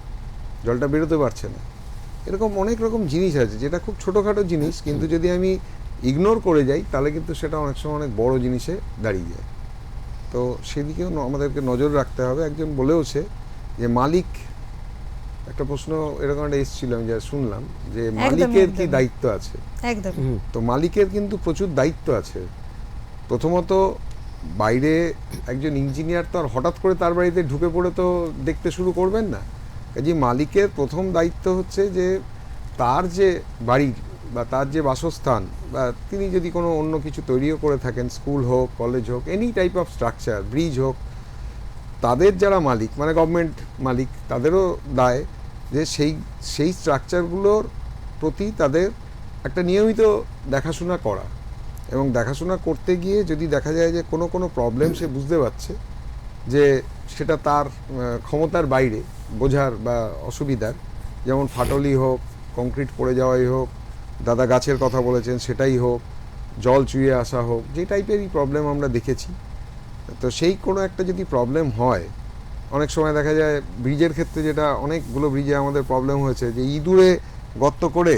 জলটা বেরোতে পারছে না। এরকম অনেক রকম জিনিস আছে যেটা খুব ছোটোখাটো জিনিস, কিন্তু যদি আমি ইগনোর করে যাই তাহলে কিন্তু সেটা অনেক সময় অনেক বড় জিনিসে দাঁড়িয়ে যায়। তো সেদিকেও আমাদেরকে নজর রাখতে হবে। একজন বলেওছে যে মালিক, একটা প্রশ্ন এরকম একটা এসেছিল, আমি যা শুনলাম যে মালিকের কি একদম। দায়িত্ব আছে। একদম তো মালিকের কিন্তু প্রচুর দায়িত্ব আছে। প্রথমত বাইরে একজন ইঞ্জিনিয়ার তো আর হঠাৎ করে তার বাড়িতে ঢুকে পড়ে তো দেখতে শুরু করবেন না। কাজে মালিকের প্রথম দায়িত্ব হচ্ছে যে তার যে বাড়ি বা তার যে বাসস্থান, বা তিনি যদি কোনো অন্য কিছু তৈরিও করে থাকেন, স্কুল হোক, কলেজ হোক, any type of structure, bridge হোক, তাদের যারা মালিক মানে গভর্নমেন্ট মালিক, তাদেরও দায় যে সেই স্ট্রাকচারগুলোর প্রতি তাদের একটা নিয়মিত দেখাশোনা করা। এবং দেখাশোনা করতে গিয়ে যদি দেখা যায় যে কোনো প্রবলেম সে বুঝতে পারছে যে সেটা তার ক্ষমতার বাইরে বোঝার বা অসুবিধার, যেমন ফাটলই হোক, কংক্রিট পড়ে যাওয়াই হোক, দাদা গাছের কথা বলেছেন সেটাই হোক, জল চুইয়ে আসা হোক, যে টাইপেরই প্রবলেম আমরা দেখেছি। তো সেই কোনো একটা যদি প্রবলেম হয়, অনেক সময় দেখা যায় ব্রিজের ক্ষেত্রে, যেটা অনেকগুলো ব্রিজে আমাদের প্রবলেম হয়েছে, যে ইঁদুরে গর্ত করে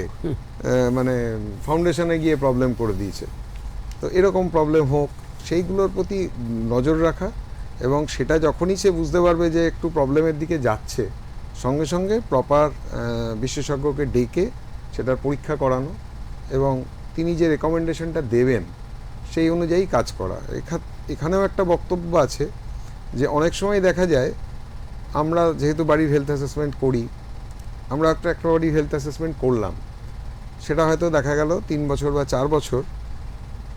মানে ফাউন্ডেশনে গিয়ে প্রবলেম করে দিয়েছে। তো এরকম প্রবলেম হোক, সেইগুলোর প্রতি নজর রাখা, এবং সেটা যখনই সে বুঝতে পারবে যে একটু প্রবলেমের দিকে যাচ্ছে, সঙ্গে সঙ্গে প্রপার বিশেষজ্ঞকে ডেকে সেটার পরীক্ষা করানো, এবং তিনি যে রেকমেন্ডেশনটা দেবেন সেই অনুযায়ী কাজ করা। এখানেও একটা বক্তব্য আছে যে অনেক সময় দেখা যায়, আমরা যেহেতু বাড়ির হেলথ অ্যাসেসমেন্ট করি, আমরা একটা বাড়ির হেলথ অ্যাসেসমেন্ট করলাম, সেটা হয়তো দেখা গেল 3 বছর বা 4 বছর,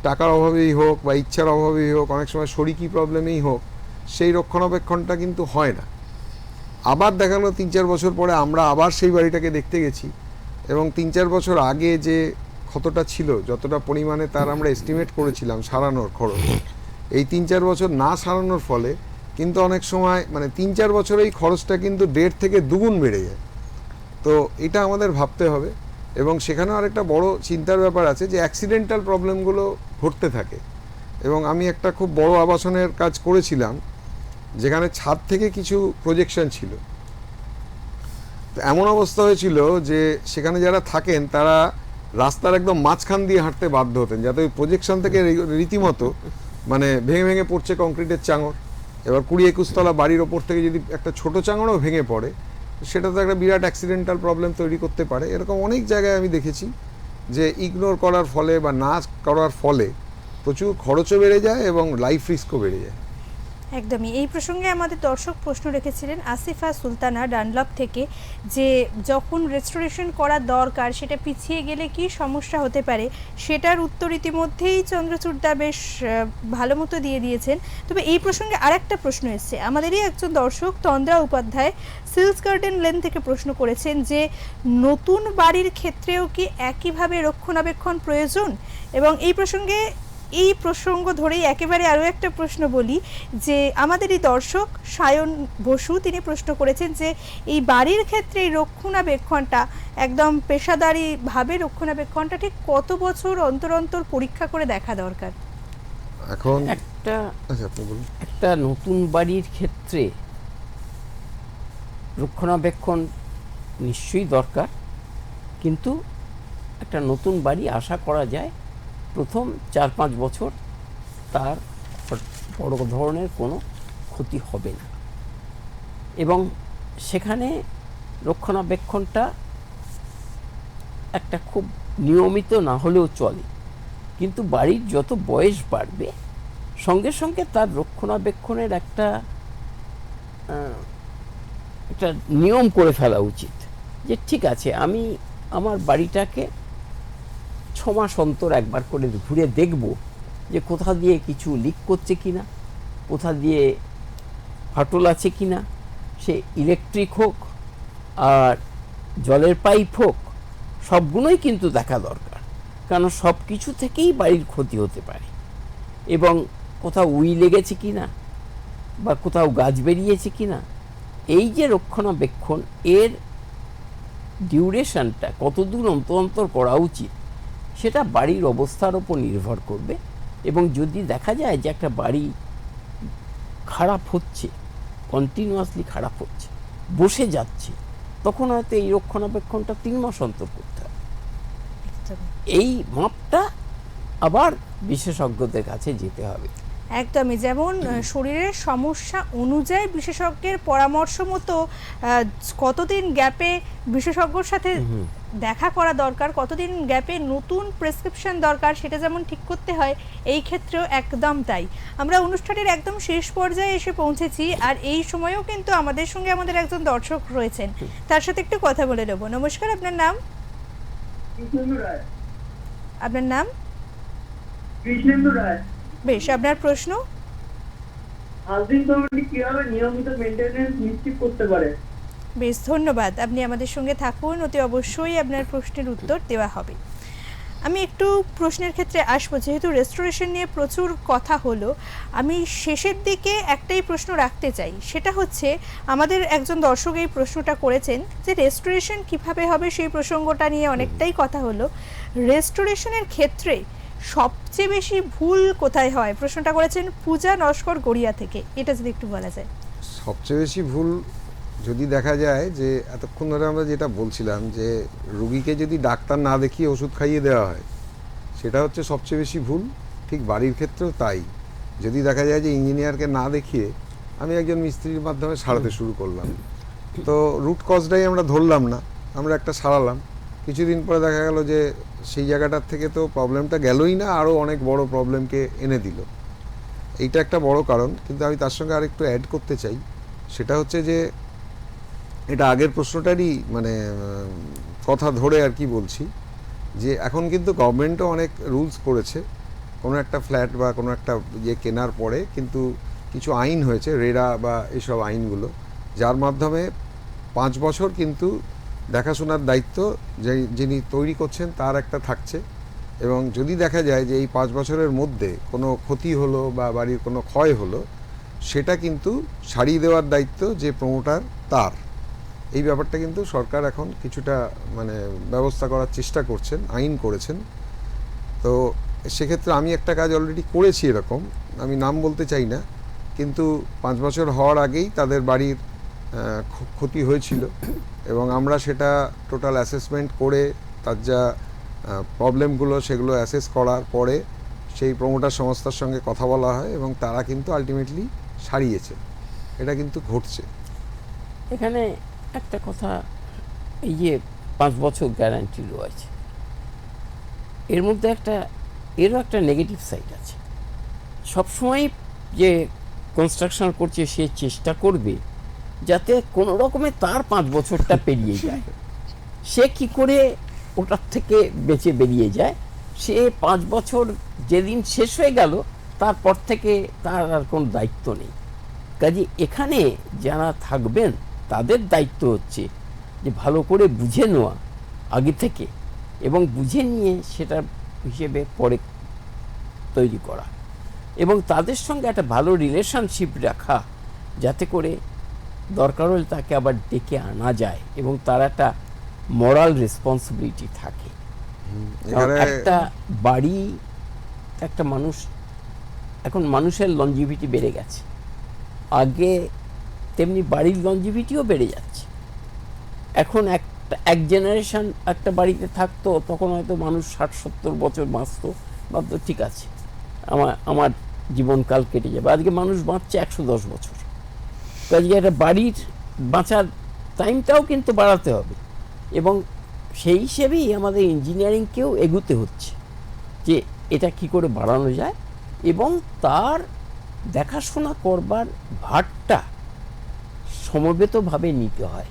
টাকার অভাবেই হোক বা ইচ্ছার অভাবেই হোক, অনেক সময় শরীরী প্রবলেমেই হোক, সেই রক্ষণাবেক্ষণটা কিন্তু হয় না। আবার দেখা গেলো 3-4 বছর পরে আমরা আবার সেই বাড়িটাকে দেখতে গেছি, এবং 3-4 বছর আগে যে ক্ষতটা ছিল, যতটা পরিমাণে তার আমরা এস্টিমেট করেছিলাম সারানোর খরচ, এই 3-4 বছর না সারানোর ফলে কিন্তু অনেক সময় মানে 3-4 বছর এই খরচটা কিন্তু 1.5 থেকে 2 গুণ বেড়ে যায়। তো এটা আমাদের ভাবতে হবে। এবং সেখানেও আরেকটা বড় চিন্তার ব্যাপার আছে যে অ্যাক্সিডেন্টাল প্রবলেমগুলো ঘটতে থাকে। এবং আমি একটা খুব বড় আবাসনের কাজ করেছিলাম, যেখানে ছাদ থেকে কিছু প্রজেকশন ছিল। তো এমন অবস্থা হয়েছিল যে সেখানে যারা থাকেন তারা রাস্তার একদম মাঝখান দিয়ে হাঁটতে বাধ্য হতেন, যাতে ওই প্রজেকশন থেকে রীতিমতো মানে ভেঙে ভেঙে পড়ছে কংক্রিটের চাঙড়। এবার 20-21 তলা বাড়ির ওপর থেকে যদি একটা ছোট চাঙড়ও ভেঙে পড়ে, সেটা তো একটা বিরাট অ্যাক্সিডেন্টাল প্রবলেম তৈরি করতে পারে। এরকম অনেক জায়গায় আমি দেখেছি যে ইগনোর করার ফলে বা না করার ফলে প্রচুর খরচও বেড়ে যায় এবং লাইফ রিস্কও বেড়ে যায়। একদমই। এই প্রসঙ্গে আমাদের দর্শক প্রশ্ন রেখেছিলেন আসিফা সুলতানা ডানলপ থেকে, যে যখন রেস্টোরেশন করা দরকার সেটা পিছিয়ে গেলে কি সমস্যা হতে পারে, সেটার উত্তর ইতিমধ্যেই চন্দ্রচূড়দা বেশ ভালো মতো দিয়ে দিয়েছেন। তবে এই প্রসঙ্গে আরেকটা প্রশ্ন এসছে, আমাদেরই একজন দর্শক তন্দ্রা উপাধ্যায় সিলস গার্ডেন লেন থেকে প্রশ্ন করেছেন যে নতুন বাড়ির ক্ষেত্রেও কি একইভাবে রক্ষণাবেক্ষণ প্রয়োজন, এবং এই প্রসঙ্গে এই প্রসঙ্গ ধরেই একেবারে আরও একটা প্রশ্ন বলি যে আমাদের এই দর্শক সায়ন বসু তিনি প্রশ্ন করেছেন যে এই বাড়ির ক্ষেত্রে এই রক্ষণাবেক্ষণটা একদম পেশাদারিভাবে রক্ষণাবেক্ষণটা ঠিক কত বছর অন্তর অন্তর পরীক্ষা করে দেখা দরকার? এখন একটা আচ্ছা আপনি বলুন। একটা নতুন বাড়ির ক্ষেত্রে রক্ষণাবেক্ষণ নিশ্চয়ই দরকার, কিন্তু একটা নতুন বাড়ি আশা করা যায় প্রথম 4-5 বছর তার বড় ধরনের কোনো ক্ষতি হবে না, এবং সেখানে রক্ষণাবেক্ষণটা একটা খুব নিয়মিত না হলেও চলে। কিন্তু বাড়ির যত বয়স বাড়বে সঙ্গে সঙ্গে তার রক্ষণাবেক্ষণের একটা নিয়ম করে ফেলা উচিত যে ঠিক আছে আমি আমার বাড়িটাকে 6 মাস অন্তর একবার করে ঘুরে দেখব যে কোথা দিয়ে কিছু লিক করছে কিনা, কোথা দিয়ে ফাটল আছে কিনা, সে ইলেকট্রিক হোক আর জলের পাইপ হোক, সবগুলোই কিন্তু দেখা দরকার, কারণ সব কিছু থেকেই বাড়ির ক্ষতি হতে পারে। এবং কোথাও উই লেগেছে কিনা বা কোথাও গাছ বেরিয়েছে কিনা, এই যে রক্ষণাবেক্ষণ এর ডিউরেশনটা কতদূর অন্তর করা উচিত সেটা বাড়ির অবস্থার ওপর নির্ভর করবে। এবং যদি দেখা যায় যে একটা বাড়ি খারাপ হচ্ছে, কন্টিনিউয়াসলি খারাপ হচ্ছে, বসে যাচ্ছে, তখন হয়তো এই রক্ষণাবেক্ষণটা 3 মাস অন্তর করতে হবে। এই মাপটা আবার বিশেষজ্ঞদের কাছে যেতে হবে। একদমই, যেমন শরীরের সমস্যা অনুযায়ী বিশেষজ্ঞের পরামর্শ মতো কতদিন গ্যাপে বিশেষজ্ঞর সাথে দেখা করা দরকার, কতদিন গ্যাপে নতুন প্রেসক্রিপশন দরকার, সেটা যেমন ঠিক করতে হয় এই ক্ষেত্রেও একদম তাই। আমরা অনুষ্ঠানের একদম শেষ পর্যায়ে এসে পৌঁছেছি, আর এই সময়েও কিন্তু আমাদের সঙ্গে আমাদের একজন দর্শক রয়েছেন, তার সাথে একটু কথা বলে নেব। নমস্কার, আপনার নাম? কৃষ্ণেন্দু রায়। আপনার নাম? কৃষ্ণেন্দু রায়। বেশ, আপনার প্রশ্ন? হাউজিং কমিটি কিভাবে নিয়মিত মেইনটেনেন্স নিশ্চিত করতে পারে? বেশ, ধন্যবাদ। আপনি আমাদের সঙ্গে থাকুন, অতি অবশ্যই আপনার প্রশ্নের উত্তর দেওয়া হবে। আমি একটু প্রশ্নের ক্ষেত্রে আসবো, যেহেতু রেস্টোরেশন নিয়ে প্রচুর কথা হলো, আমি শেষের দিকে একটাই প্রশ্ন রাখতে চাই, সেটা হচ্ছে আমাদের একজন দর্শক এই প্রশ্নটা করেছেন যে রেস্টোরেশন কিভাবে হবে, সেই প্রসঙ্গটা নিয়ে অনেকটাই কথা হলো। রেস্টোরেশনের ক্ষেত্রে সবচেয়ে বেশি ভুল কোথায় হয়, প্রশ্নটা করেছেন পূজা নস্কর গড়িয়া থেকে, এটা যদি একটু বলা যায়। সবচেয়ে বেশি ভুল যদি দেখা যায় যে এতক্ষণ ধরে আমরা যেটা বলছিলাম যে রুগীকে যদি ডাক্তার না দেখিয়ে ওষুধ খাইয়ে দেওয়া হয়, সেটা হচ্ছে সবচেয়ে বেশি ভুল। ঠিক বাড়ির ক্ষেত্রেও তাই। যদি দেখা যায় যে ইঞ্জিনিয়ারকে না দেখিয়ে আমি একজন মিস্ত্রির মাধ্যমে সারাতে শুরু করলাম, তো রুট কজটাই আমরা ধরলাম না, আমরা একটা সারালাম, কিছুদিন পরে দেখা গেল যে সেই জায়গাটার থেকে তো প্রবলেমটা গেলই না, আরও অনেক বড় প্রবলেমকে এনে দিল। এইটা একটা বড় কারণ। কিন্তু আমি তার সঙ্গে আরেকটু অ্যাড করতে চাই, সেটা হচ্ছে যে এটা আগের প্রশ্নটারই মানে কথা ধরে আর কি বলছি, যে এখন কিন্তু গভর্নমেন্টও অনেক রুলস করেছে। কোনো একটা ফ্ল্যাট বা কোনো একটা ইয়ে কেনার পরে কিন্তু কিছু আইন হয়েছে, রেরা বা এসব আইনগুলো, যার মাধ্যমে 5 বছর কিন্তু দেখাশোনার দায়িত্ব যিনি তৈরি করছেন তার একটা থাকছে। এবং যদি দেখা যায় যে এই 5 বছরের মধ্যে কোনো ক্ষতি হলো বা বাড়ির কোনো ক্ষয় হলো, সেটা কিন্তু সারিয়ে দেওয়ার দায়িত্ব যে প্রমোটার তার। এই ব্যাপারটা কিন্তু সরকার এখন কিছুটা মানে ব্যবস্থা করার চেষ্টা করছেন, আইন করেছেন। তো সেক্ষেত্রে আমি একটা কাজ অলরেডি করেছি এরকম, আমি নাম বলতে চাই না, কিন্তু 5 বছর হওয়ার আগেই তাদের বাড়ির ক্ষতি হয়েছিল এবং আমরা সেটা টোটাল অ্যাসেসমেন্ট করে তার যা প্রবলেমগুলো সেগুলো অ্যাসেস করার পরে সেই প্রমোটার সংস্থার সঙ্গে কথা বলা হয় এবং তারা কিন্তু আলটিমেটলি সারিয়েছে। এটা কিন্তু ঘটছে। এখানে একটা কথা, এই যে 5 বছর গ্যারান্টি রয়েছে, এর মধ্যে এরও একটা নেগেটিভ সাইড আছে। সবসময় যে কনস্ট্রাকশন করছে সে চেষ্টা করবে যাতে কোনো রকমে তার 5 বছরটা পেরিয়ে যায়। সে কি করে ওটার থেকে বেঁচে বেরিয়ে যায়, সে 5 বছর যেদিন শেষ হয়ে গেল তারপর থেকে তার আর কোনো দায়িত্ব নেই। কাজে এখানে যারা থাকবেন তাদের দায়িত্ব হচ্ছে যে ভালো করে বুঝে নেওয়া আগে থেকে, এবং বুঝে নিয়ে সেটার হিসেবে পরে তৈরি করা এবং তাদের সঙ্গে একটা ভালো রিলেশনশিপ রাখা, যাতে করে দরকার হলে তাকে আবার ডেকে আনা যায় এবং তার একটা মোরাল রেসপন্সিবিলিটি থাকে। কারণ এখানে একটা বাড়ি, একটা মানুষ, এখন মানুষের লঞ্জিভিটি বেড়ে গেছে, আগে তেমনি বাড়ির লঞ্জিভিটিও বেড়ে যাচ্ছে। এখন এক জেনারেশন একটা বাড়িতে থাকতো, তখন হয়তো মানুষ 60-70 বছর বাঁচতো, ভাবতো ঠিক আছে আমার জীবনকাল কেটে যাবে। আজকে মানুষ বাঁচছে 110 বছর। কাজে একটা বাড়ির বাঁচার টাইমটাও কিন্তু বাড়াতে হবে এবং সেই হিসেবেই আমাদের ইঞ্জিনিয়ারিংকেও এগুতে হচ্ছে যে এটা কি করে বাড়ানো যায় এবং তার দেখাশোনা করবার ভারটা সমবেতভাবে নিতে হয়,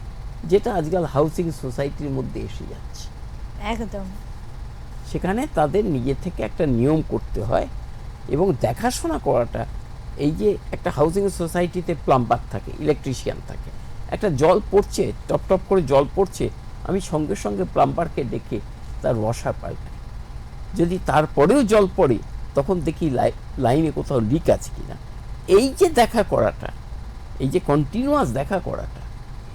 যেটা আজকাল হাউসিং সোসাইটির মধ্যে এসে যাচ্ছে। একদম। সেখানে তাদের নিজে থেকে একটা নিয়ম করতে হয় এবং দেখাশোনা করাটা, এই যে একটা হাউসিং সোসাইটিতে প্লাম্বার থাকে, ইলেকট্রিশিয়ান থাকে, একটা জল পড়ছে, টপ টপ করে জল পড়ছে, আমি সঙ্গে সঙ্গে প্লাম্বারকে ডেকে তার ওয়াশার পাল্টাই। যদি তারপরেও জল পড়ে, তখন দেখি লাইনে কোথাও লিক আছে কিনা। এই যে দেখা করাটা, এই যে কন্টিনিউয়াস দেখা করাটা,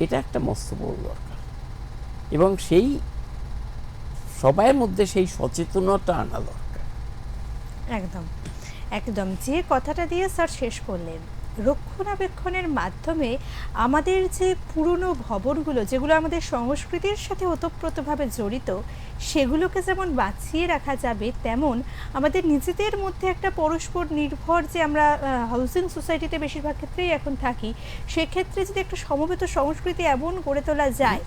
এটা একটা মস্ত বড় দরকার এবং সেই সবার মধ্যে সেই সচেতনতা আনা দরকার। একদম একদম, যে কথাটা দিয়ে স্যার শেষ করলেন, রক্ষণাবেক্ষণের মাধ্যমে আমাদের যে পুরনো ভবনগুলো, যেগুলো আমাদের সংস্কৃতির সাথে ওতপ্রোতভাবে জড়িত, সেগুলোকে যেমন বাঁচিয়ে রাখা যাবে, তেমন আমাদের নিজেদের মধ্যে একটা পরস্পর নির্ভর, যে আমরা হাউসিং সোসাইটিতে বেশিরভাগ ক্ষেত্রেই এখন থাকি, সেক্ষেত্রে যদি একটা সমবেত সংস্কৃতি এমন গড়ে তোলা যায়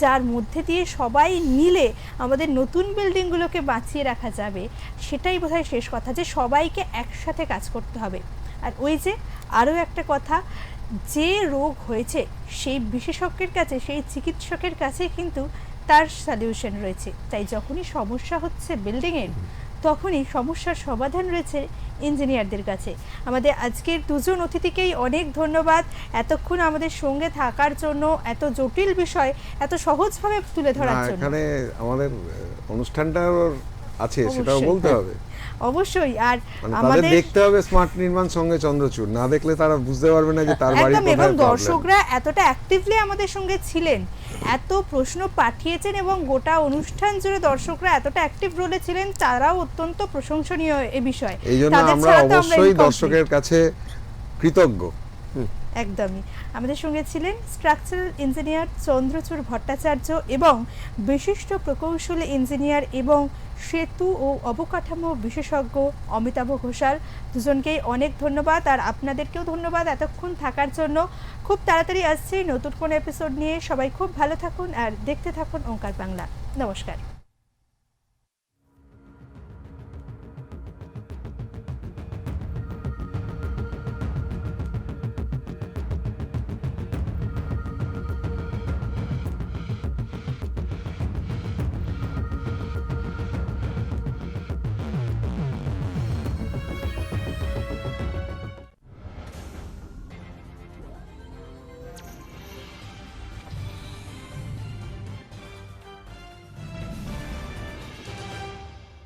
যার মধ্যে দিয়ে সবাই মিলে আমাদের নতুন বিল্ডিংগুলোকে বাঁচিয়ে রাখা যাবে, সেটাই বোধহয় শেষ কথা, যে সবাইকে একসাথে কাজ করতে হবে। আর ওই যে আরও একটা কথা, যে রোগ হয়েছে সেই বিশেষজ্ঞের কাছে, সেই চিকিৎসকের কাছে কিন্তু তার সলিউশন রয়েছে। তাই যখনই সমস্যা হচ্ছে বিল্ডিংয়ের, তখনই সমস্যার সমাধান রয়েছে ইঞ্জিনিয়ারদের কাছে। আমাদের আজকের দুজন অতিথিকেই অনেক ধন্যবাদ এতক্ষণ আমাদের সঙ্গে থাকার জন্য, এত জটিল বিষয় এত সহজভাবে তুলে ধরার জন্য। এখানে আমাদের অনুষ্ঠানটাও আছে, সেটাও অবশ্যই। বলতে হবে। অবশ্যই। আর মানে তাদের আমাদের দেখতে হবে স্মার্ট নির্মাণ সঙ্গে চন্দ্রচূড়, না দেখলে তারা বুঝতে পারবে না যে তার বাড়ি একদম, এবং কোথায় প্রবলেম। দর্শকরা এতটা অ্যাক্টিভলি আমাদের সঙ্গে ছিলেন, এত প্রশ্ন পাঠিয়েছেন এবং গোটা অনুষ্ঠান জুড়ে দর্শকরা এতটা অ্যাক্টিভ রোলে ছিলেন, তারাও অত্যন্ত প্রশংসনীয় এ বিষয়ে। এই জন্য তাদের আমরা ছাড়া তো আমরা অবশ্যই incomplete। দর্শকের কাছে কৃতজ্ঞ। একদমই। আমাদের সঙ্গে ছিলেন স্ট্রাকচারাল ইঞ্জিনিয়ার চন্দ্রচূড় ভট্টাচার্য এবং বিশিষ্ট প্রকৌশলী ইঞ্জিনিয়ার এবং সেতু ও অবকাঠামো বিশেষজ্ঞ অমিতাভ ঘোষাল। দুজনকেই অনেক ধন্যবাদ, আর আপনাদেরকেও ধন্যবাদ এতক্ষণ থাকার জন্য। খুব তাড়াতাড়ি আসছে নতুন কোন এপিসোড নিয়ে। সবাই খুব ভালো থাকুন আর দেখতে থাকুন ওঙ্কার বাংলা। নমস্কার।